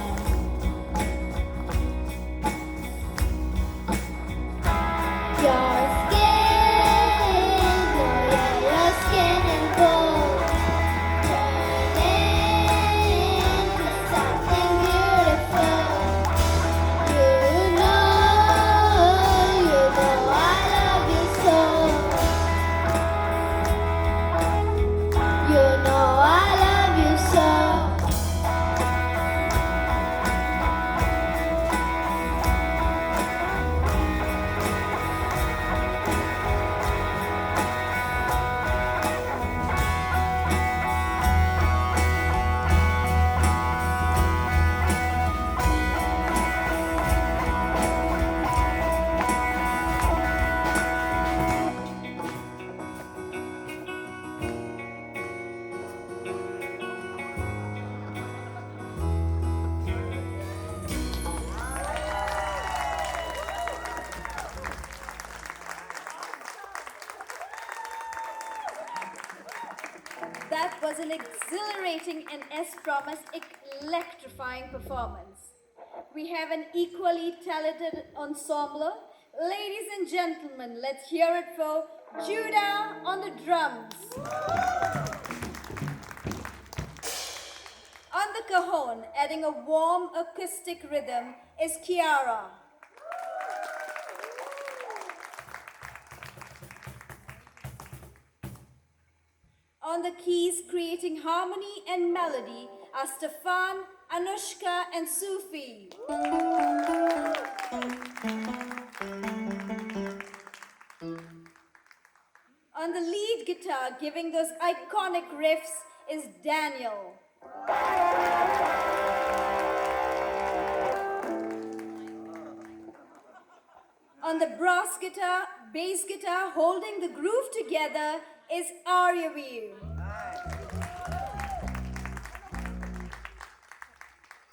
Your skin, oh yeah, your skin and gold, turning into something beautiful. You know I love you so. You know I love you so. That was an exhilarating and, as promised, electrifying performance. We have an equally talented ensemble. Ladies and gentlemen, let's hear it for Judah on the drums. On the cajon, adding a warm acoustic rhythm, is Kiara. On the keys, creating harmony and melody, are Stefan, Anushka, and Sufi. On the lead guitar, giving those iconic riffs, is Daniel. On the brass guitar, bass guitar, holding the groove together, is Aryavir.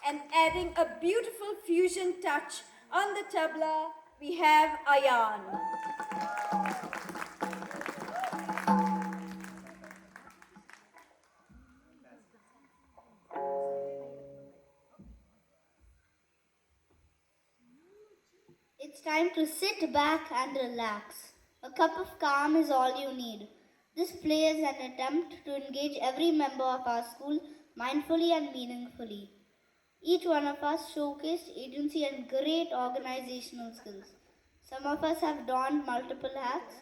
And adding a beautiful fusion touch on the tabla, we have Ayan. It's time to sit back and relax. A cup of calm is all you need. This play is an attempt to engage every member of our school mindfully and meaningfully. Each one of us showcased agency and great organizational skills. Some of us have donned multiple hats.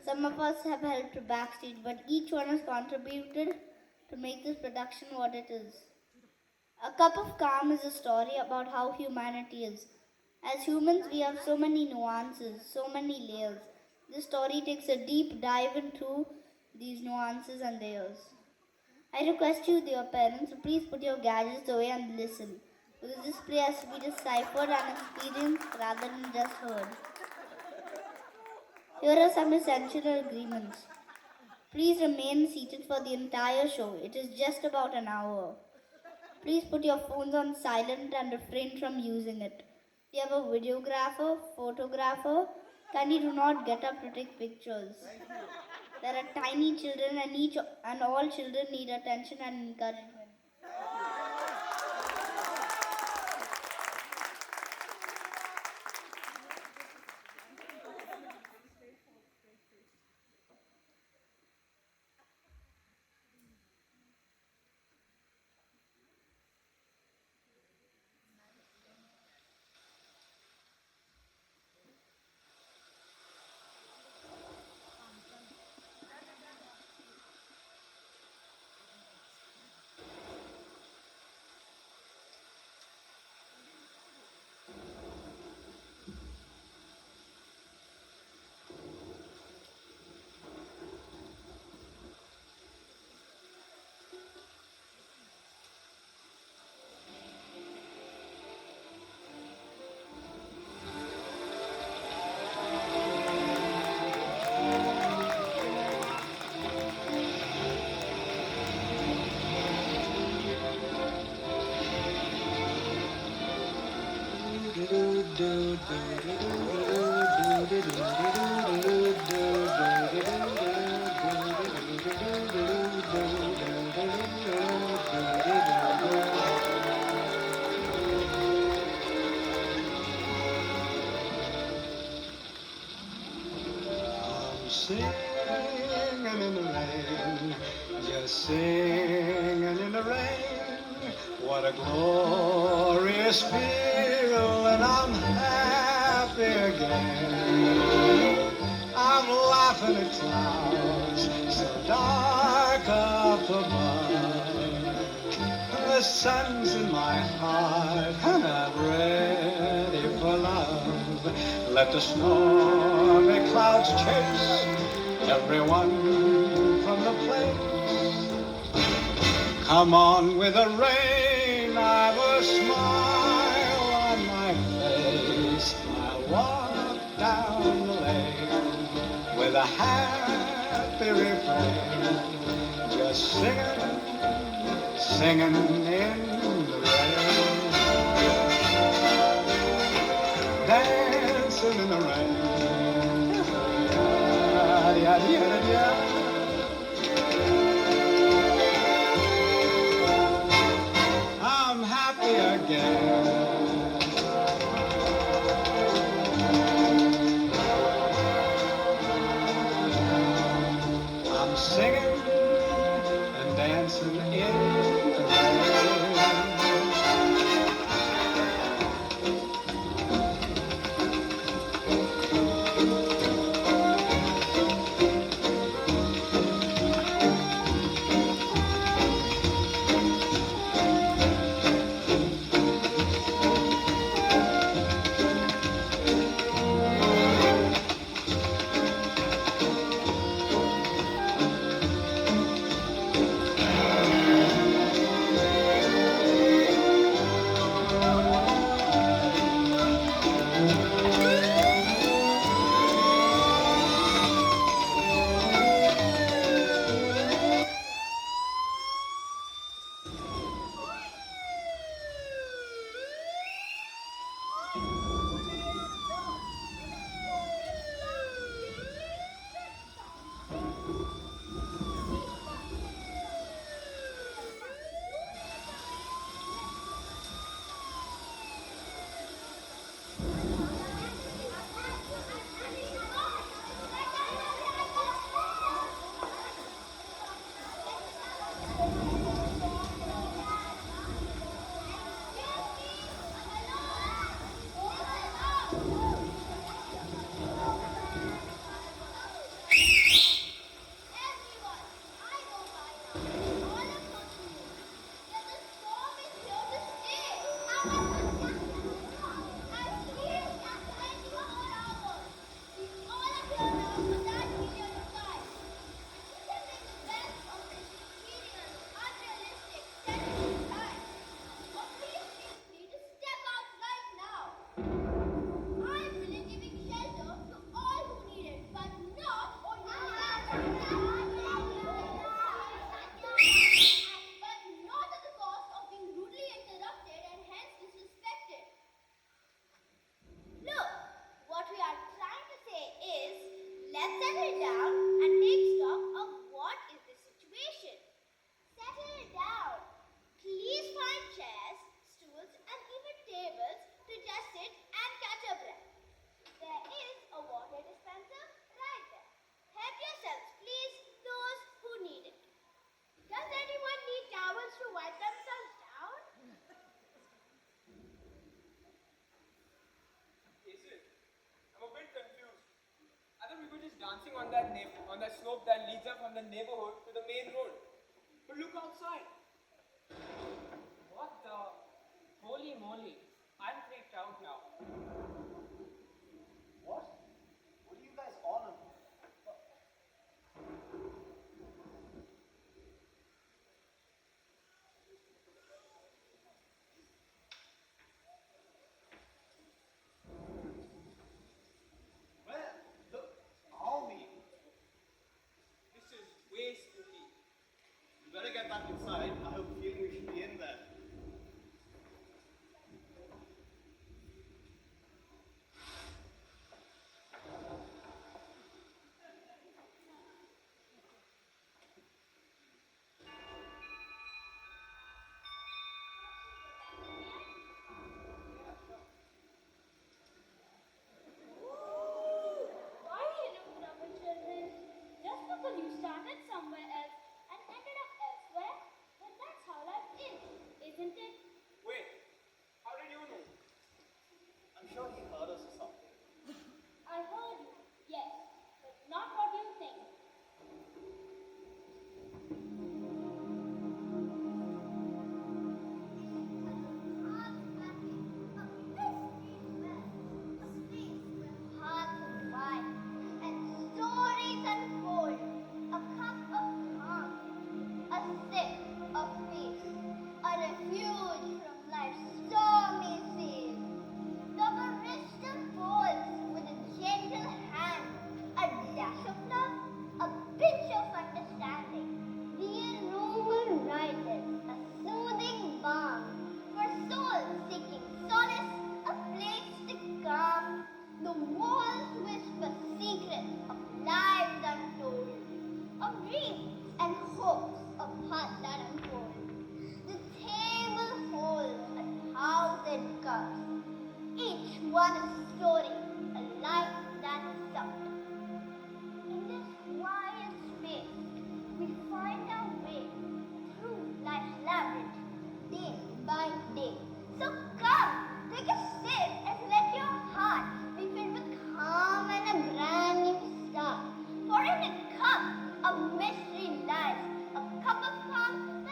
Some of us have helped to backstage, but each one has contributed to make this production what it is. A Cup of Calm is a story about how humanity is. As humans, we have so many nuances, so many layers. This story takes a deep dive into these nuances and layers. I request you, dear parents, to please put your gadgets away and listen, because this play has to be deciphered and experienced rather than just heard. Here are some essential agreements. Please remain seated for the entire show. It is just about an hour. Please put your phones on silent and refrain from using it. If you have a videographer, photographer, kindly do not get up to take pictures. There are tiny children and all children need attention and encouragement. Singing in the rain, just singing in the rain. What a glorious feeling, I'm happy again. I'm laughing at clouds so dark up above. The sun's in my heart and I'm ready for love. Let the stormy clouds chase everyone from the place. Come on with the rain, I've a smile on my face. I walk down the lane with a happy refrain, just singing, singing in the rain, dancing in the rain. I'm happy again. I'm singing and dancing in the rain. But not at the cost of being rudely interrupted and hence disrespected. Look, what we are trying to say is, let's settle down and take stock of what is the situation. Settle down. Please find chairs, stools, and even tables to just sit and catch a breath. There is a water dispenser right there. Help yourselves, please, those who need it. Does anyone need towels to wipe themselves down? Jason, I'm a bit confused. I thought we were just dancing on that slope that leads up from the neighborhood to the main road. But look outside. What the? Holy moly. I'm freaked out now. What? What are you guys on about? Well, look, army. This is way spooky. You better get back inside. I have a feeling we should be in there. Why you look rubber children? Just because you started somewhere else and ended up elsewhere, but that's how life is, isn't it? Wait, how did you know? I'm sure he heard us or something. I heard you, yes, but not what you think. Stories unfold, a cup of calm, a sip of peace, a refuge from life's stormy seas. The barista pours with a gentle hand, a dash of love, a pinch of understanding. The aroma rises, a soothing balm for souls seeking solace, a place to calm. The walls whisper secrets of lives untold, of dreams and hopes of hearts that unfold. The table holds 1,000 cups, each one a story, a life that's sucked. In this quiet space, we find our way through life's labyrinth, day by day. So come, take a sip and let your heart be filled with calm and a brand new start. For in a cup, a mystery lies, a cup of calm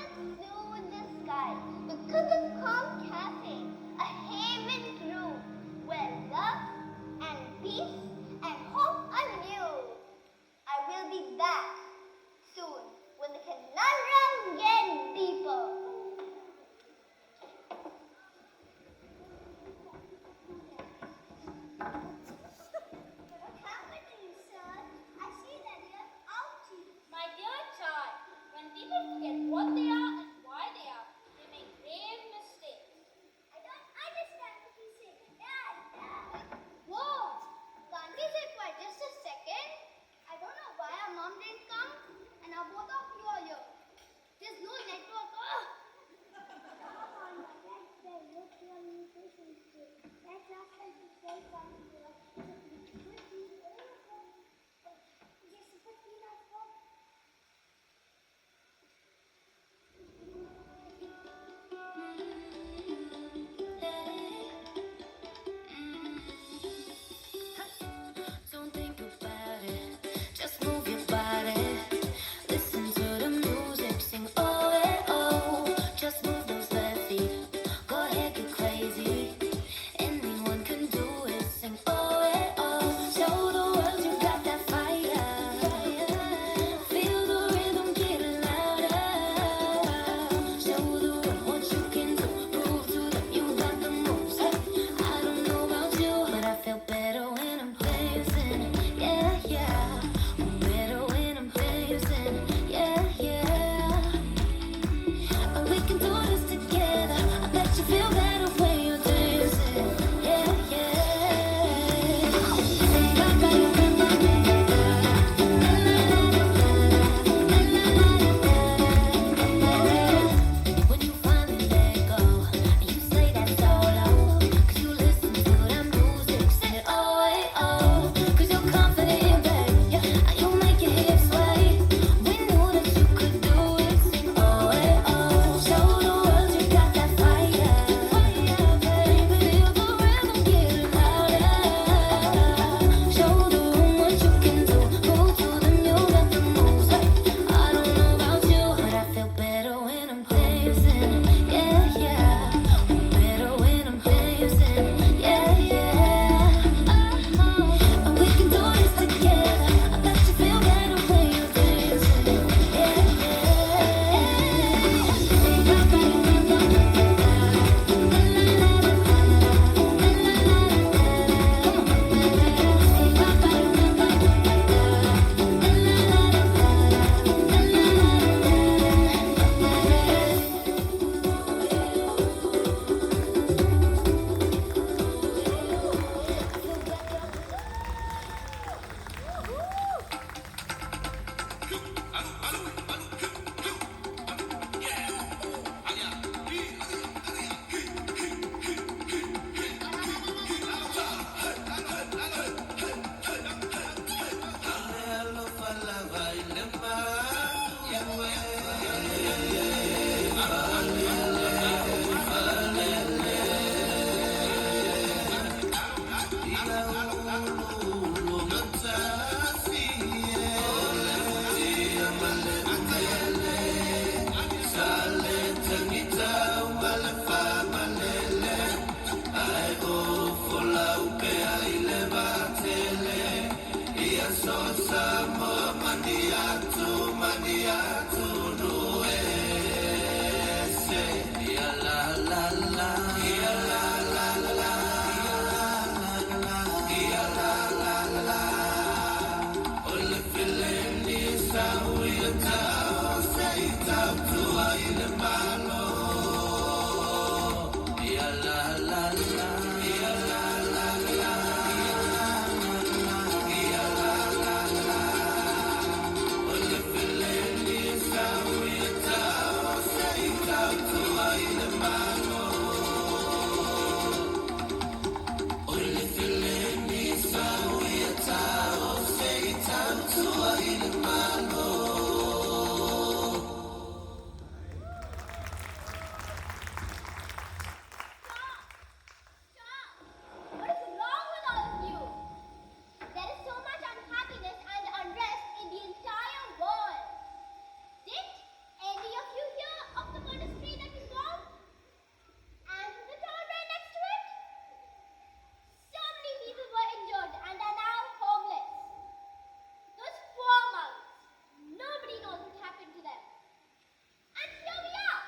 What is wrong with all of you? There is so much unhappiness and unrest in the entire world. Did any of you hear of the murder spree that was bombed? And the town right next to it? So many people were injured and are now homeless. Those poor monks. Nobody knows what happened to them. And here we are,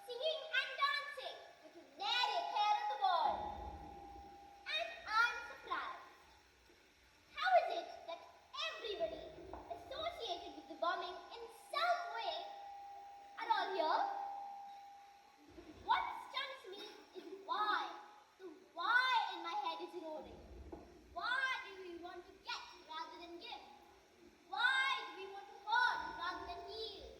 singing and dancing with nary a care in the world. And I'm surprised. How is it that everybody associated with the bombing in some way are all here? What stuns me is why. The why in my head is eroding. Why do we want to get rather than give? Why do we want to hurt rather than heal?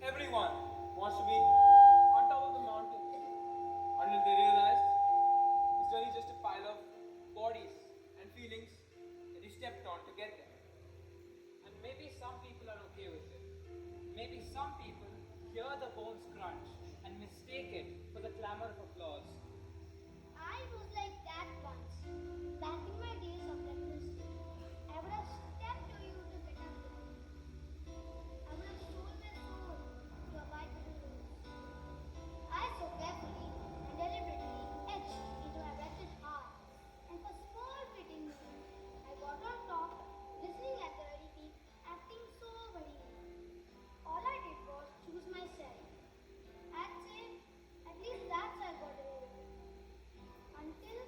Everyone wants to be on top of the mountain until they realize it's really just a pile of bodies and feelings that you stepped on to get there. And maybe some people are okay with it. Maybe some people hear the bones crunch and mistake it for the clamor of applause. I was like that once. Back in my days of electricity, I would have stepped to you to get up there. I would have sold my soul to abide by the rules. I so carefully and deliberately etched into my wretched heart, and for small fleeting moments, I got on top, listening at the very peak, acting so very young. All I did was choose myself. I'd say, at least that's I got away with it. Until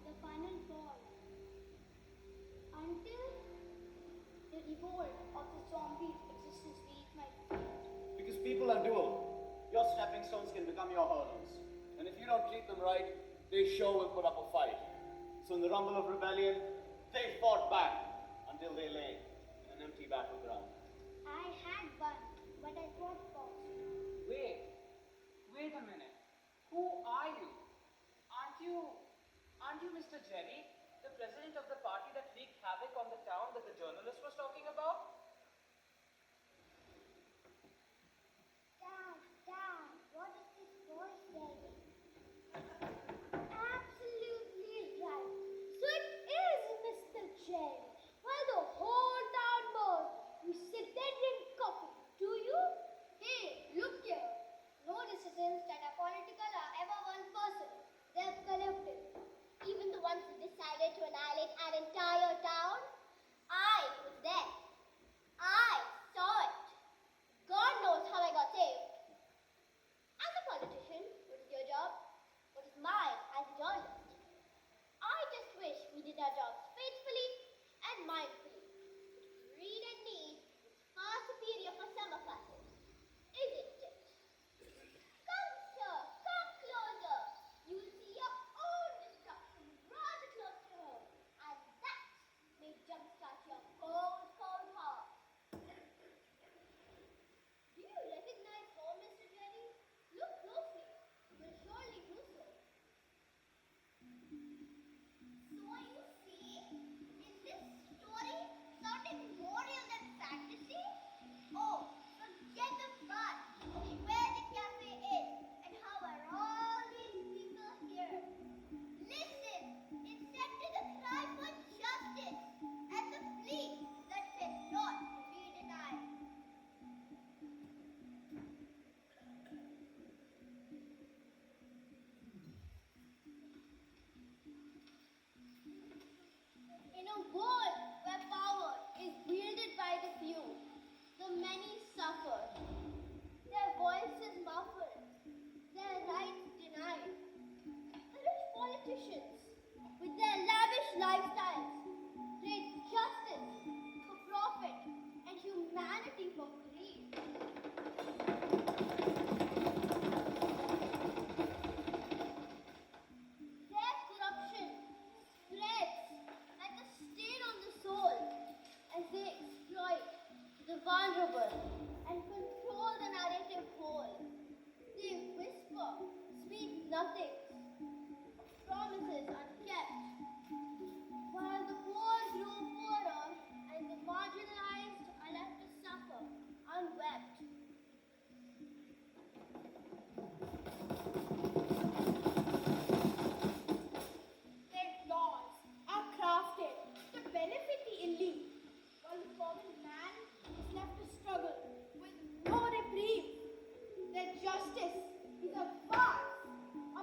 the final ball. Until the revolt of the zombie existence beneath my feet. Because people are dual. Your stepping stones can become your hurdles. And if you don't treat them right, they sure will put up a fight. So in the rumble of rebellion, they fought back until they lay in an empty battleground. I had one, but I got lost. Wait a minute. Who are you? Aren't you Mr. Jerry, the president of the party that wreaked havoc on the town that the journalist was talking about? Dad, what is this boy saying? Absolutely right. So it is Mr. Jerry. While the whole town burns, you sit there and drink coffee, do you? Hey, look here. No decisions that are political are ever one person. They're collective. Even the ones who decided to annihilate an entire town. I was there. nothing. Promises unkept. While the poor grow poorer and the marginalized are left to suffer unwept. Their laws are crafted to benefit the elite, while the common man is left to struggle with no reprieve. Their justice is a farce, a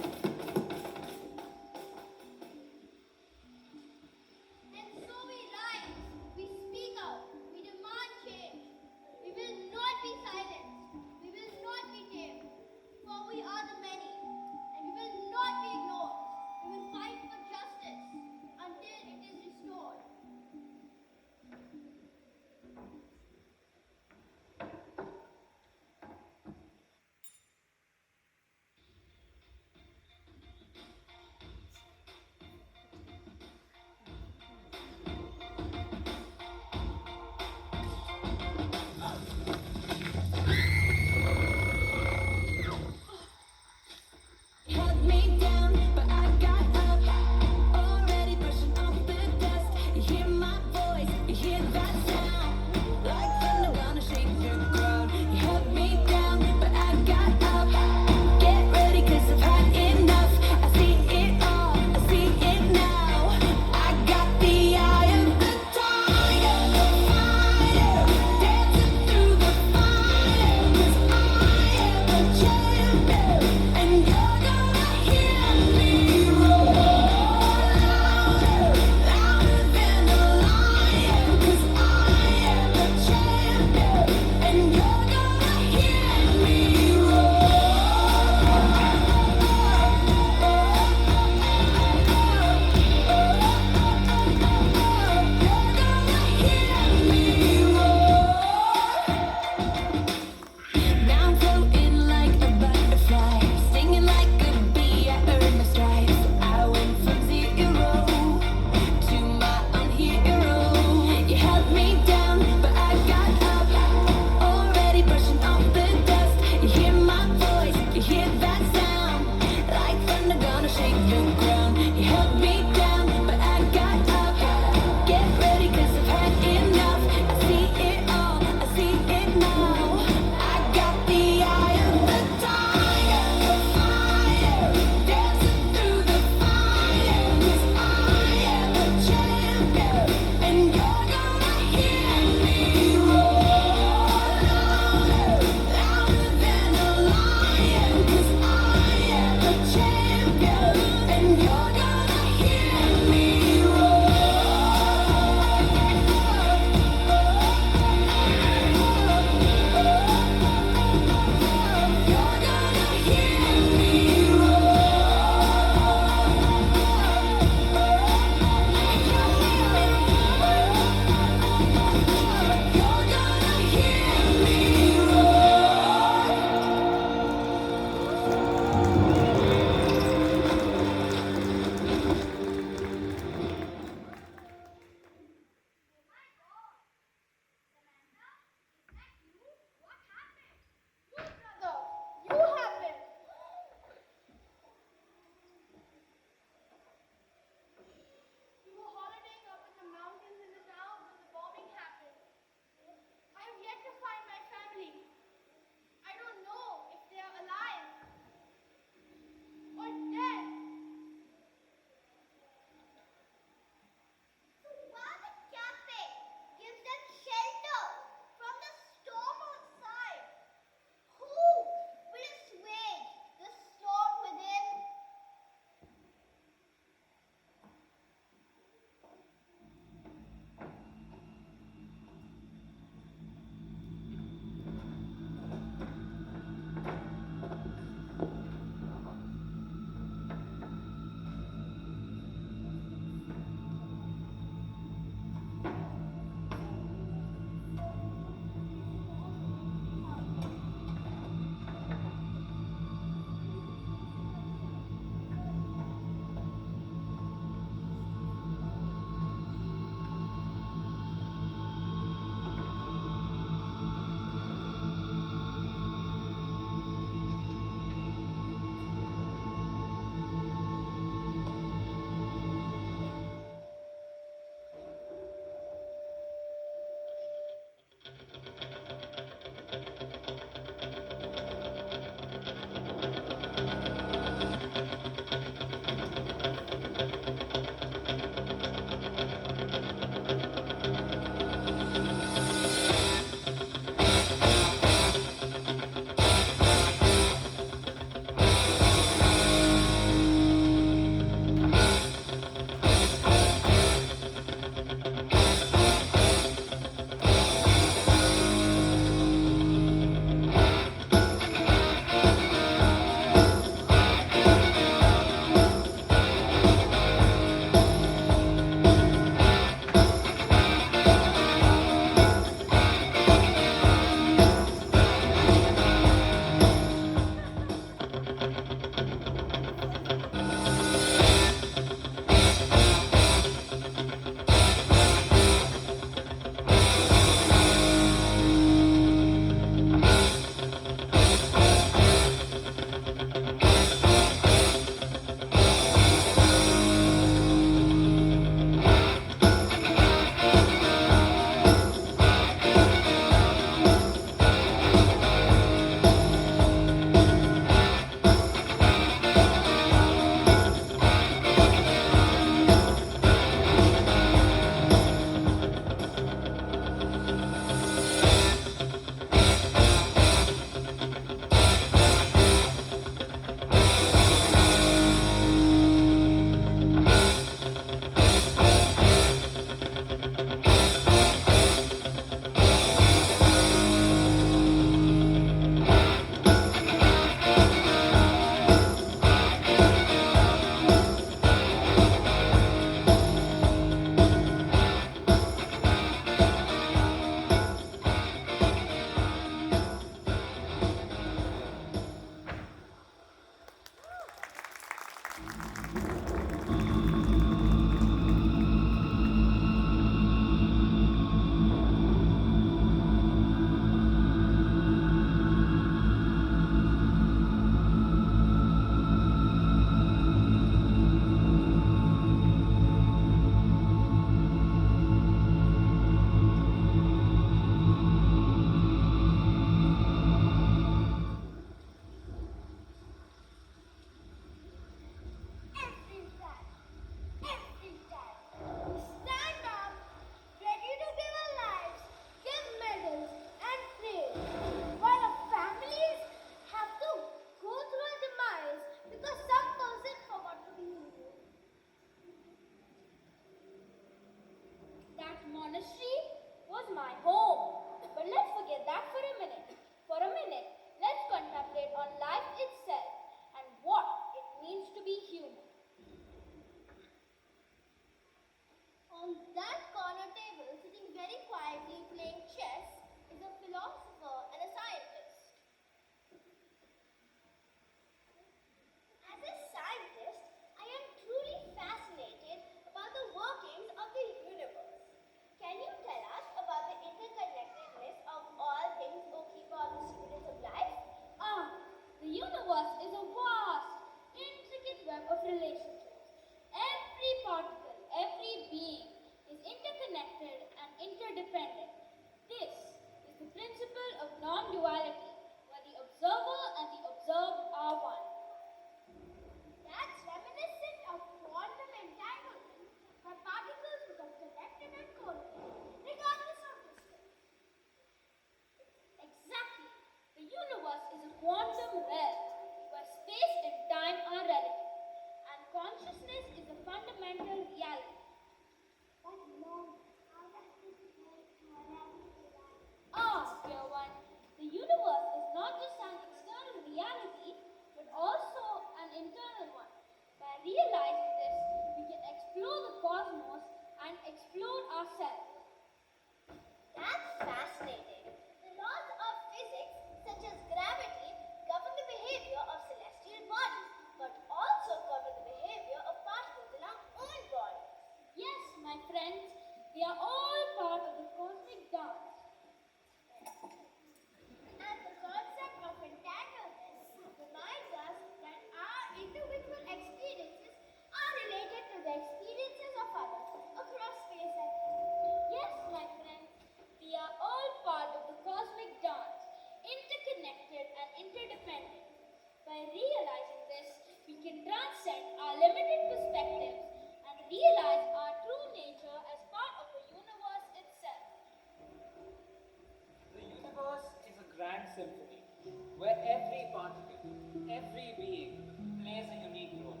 every being plays a unique role.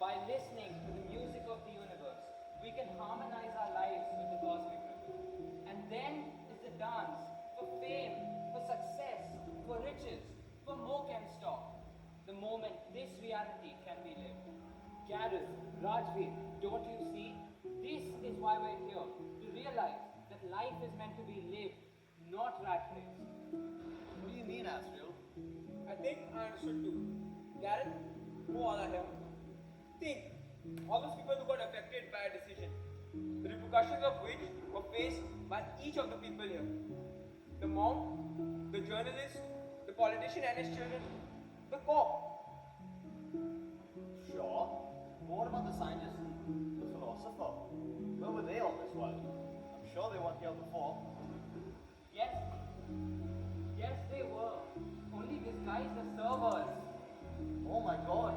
By listening to the music of the universe, we can harmonize our lives with the cosmic rhythm. And then is the dance for fame, for success, for riches, for more can stop. The moment this reality can be lived. Gareth, Rajveer, don't you see? This is why we're here, to realize that life is meant to be lived, not rat raced. What do you mean, Asriel? I think I understood too. Gareth, who all are here? Think, all those people who got affected by a decision, the repercussions of which were faced by each of the people here. The monk, the journalist, the politician and his children, the cop. Sure. But what about the scientist and the philosopher? Where were they all this while? I'm sure they weren't here before. Yes, yes, they were. Only disguised as servers. Oh my god,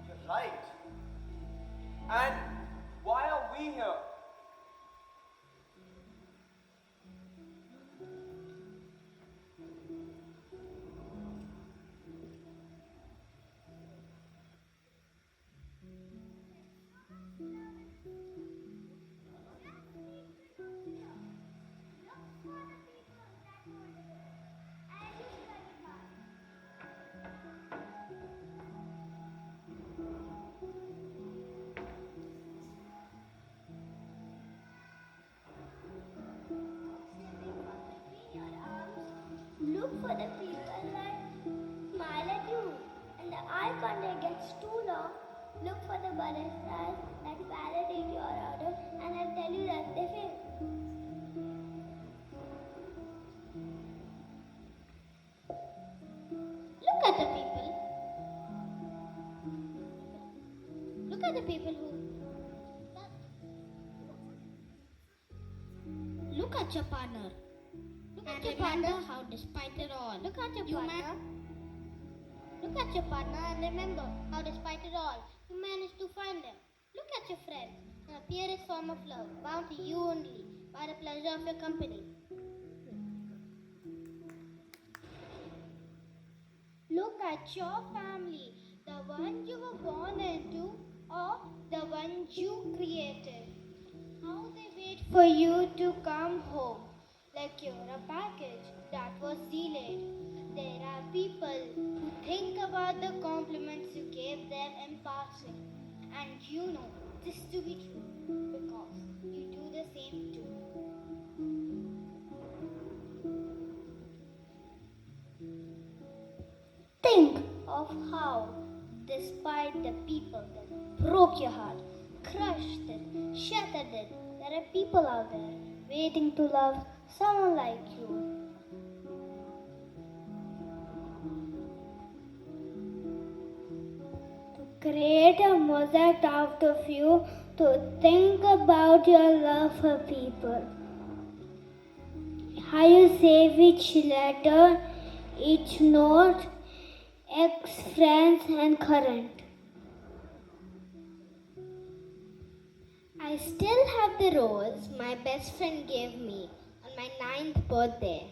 you're right. And why are we here? Look for the people that smile at you. And the eye contact gets too long. Look for the butterflies that validate your order and that tell you that they failed. Look at the people. Look at the people who. Look at your partner. Look at your partner. How, despite it all, look at your partner. Look at your partner and remember how, despite it all, you managed to find them. Look at your friend, the purest form of love, bound to you only by the pleasure of your company. Look at your family, the one you were born into or the one you created. How they wait for you to come home, like you're a package that was delayed. There are people who think about the compliments you gave them in passing, and you know this to be true because you do the same too. Think of how, despite the people that broke your heart, crushed it, shattered it, there are people out there waiting to love someone like you. To create a mosaic out of you, to think about your love for people. How you save each letter, each note, ex friends and current. I still have the rose my best friend gave me on my 9th birthday.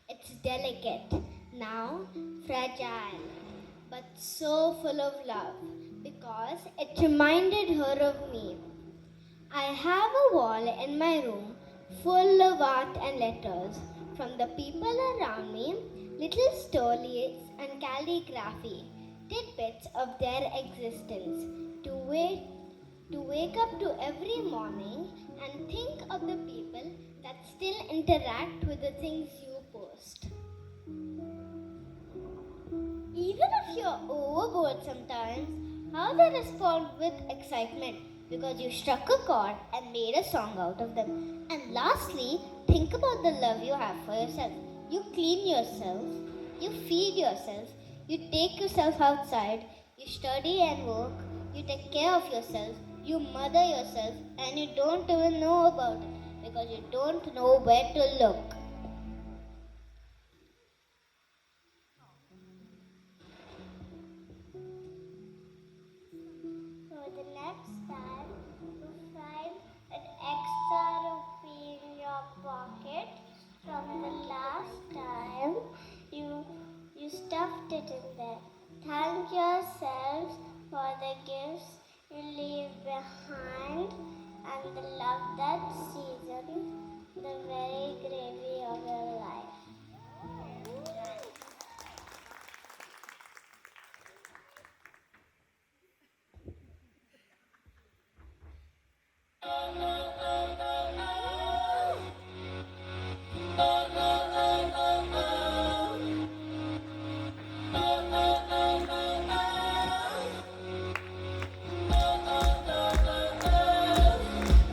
It's delicate, now fragile, but so full of love because it reminded her of me. I have a wall in my room full of art and letters from the people around me, little stories and calligraphy, tidbits of their existence to wake up to every morning and think of the people that still interact with the things you post. Even if you're overboard sometimes, how they respond with excitement because you struck a chord and made a song out of them. And lastly, think about the love you have for yourself. You clean yourself, you feed yourself, you take yourself outside, you study and work, you take care of yourself, you mother yourself, and you don't even know about it because you don't know where to look. So the next time you find an extra rupee in your pocket from the last time you stuffed it in there, Thank yourselves for the gifts you leave behind and the love that seasons the very gravy of your life.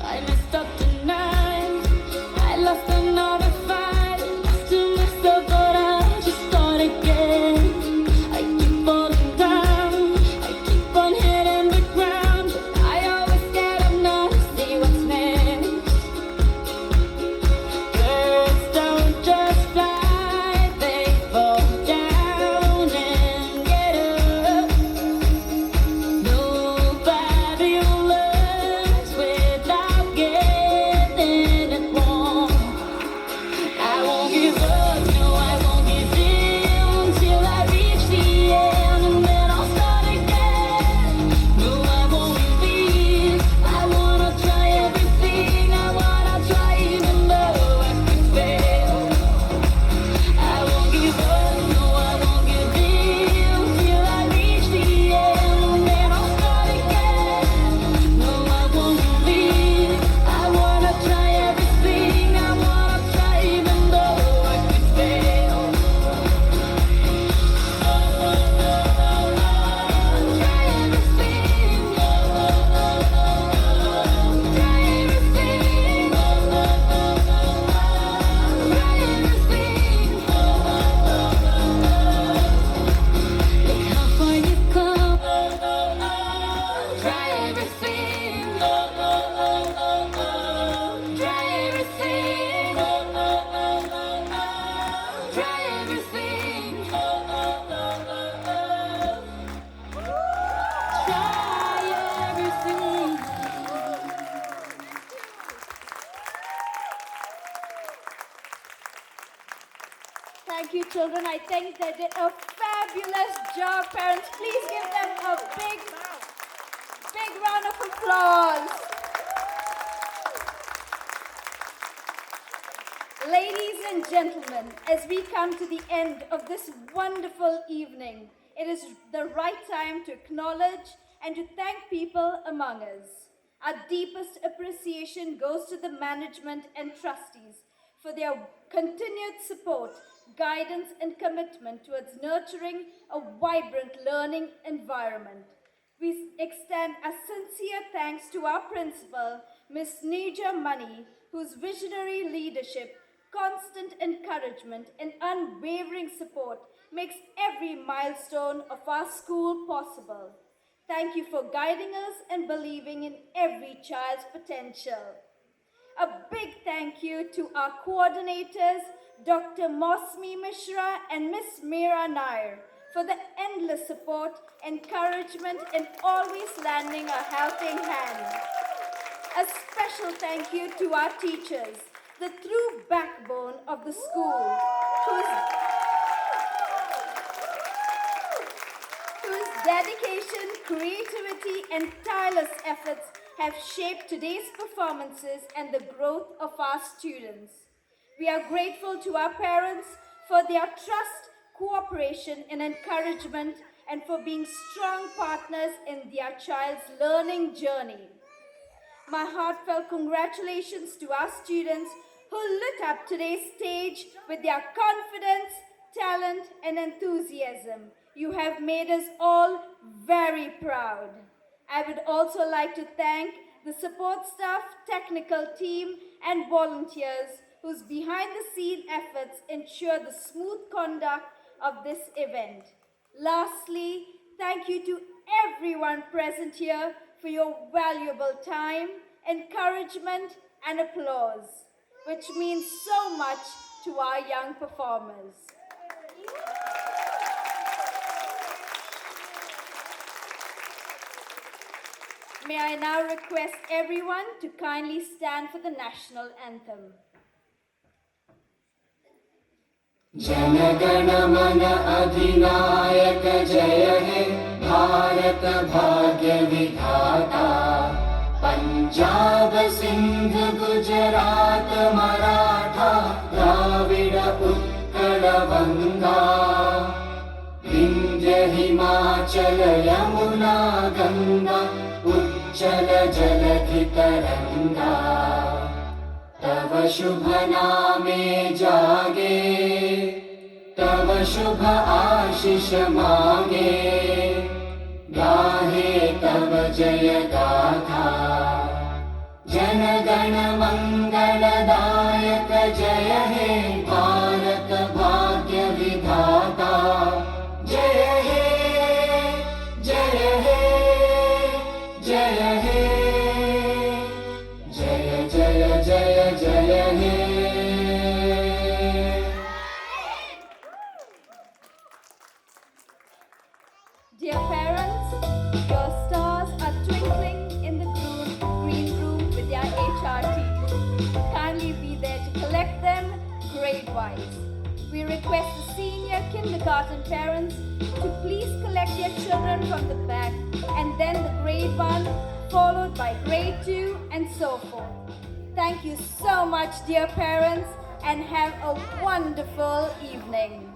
I messed up tonight. I lost another fight. To myself, but I just start again. I keep falling down. I keep on hitting the ground. But I always get up now to see what's next. Birds don't just fly, they fall down and get up. Nobody learns without getting it wrong. I won't give up, no, I won't give in till I reach the end, and then I'll start again. No, I won't leave. I wanna try everything. I wanna try even though I could fail. I won't give up, no, I won't give in till I reach the end, and then I'll start again. No, I won't leave. I wanna try everything. I wanna try even though I could fail. Try everything. Try everything. Look how far you've come. Try everything. Try everything. Try everything. Try everything. Thank you, children. I think they did a fabulous job, parents. Please give them a big round of applause. Ladies and gentlemen, as we come to the end of this wonderful evening, it is the right time to acknowledge and to thank people among us. Our deepest appreciation goes to the management and trustees for their continued support, guidance, and commitment towards nurturing a vibrant learning environment. We extend a sincere thanks to our principal, Ms. Neja Mani, whose visionary leadership, constant encouragement, and unwavering support makes every milestone of our school possible. Thank you for guiding us and believing in every child's potential. A big thank you to our coordinators, Dr. Mosmi Mishra and Miss Meera Nair, for the endless support, encouragement, and always lending a helping hand. A special thank you to our teachers, the true backbone of the school, whose dedication, creativity, and tireless efforts have shaped today's performances and the growth of our students. We are grateful to our parents for their trust, cooperation, and encouragement, and for being strong partners in their child's learning journey. My heartfelt congratulations to our students who lit up today's stage with their confidence, talent, and enthusiasm. You have made us all very proud. I would also like to thank the support staff, technical team, and volunteers whose behind-the-scene efforts ensure the smooth conduct of this event. Lastly, thank you to everyone present here for your valuable time, encouragement, and applause, which means so much to our young performers. May I now request everyone to kindly stand for the national anthem. जनगण मन अधिनायक जय हे भारत भाग्य विधाता पंजाब सिंध गुजरात मराठा द्राविड उत्कल गंगा विंध्य हिमाचल यमुना गंगा उच्चल जलधि तरंगा तव शुभ नामे जागे तव शुभ आशीष मांगे गाहे तव जय गाथा जन गण मंगलदायक जय हे भारत भाग्य विधाता जय हे जय हे जय हे जय जय जय जय हे Dear parents, your stars are twinkling in the green room with their HR team. Kindly be there to collect them grade-wise. We request the senior kindergarten parents to please collect their children from the back and then the grade 1 followed by grade 2 and so forth. Thank you so much, dear parents, and have a wonderful evening.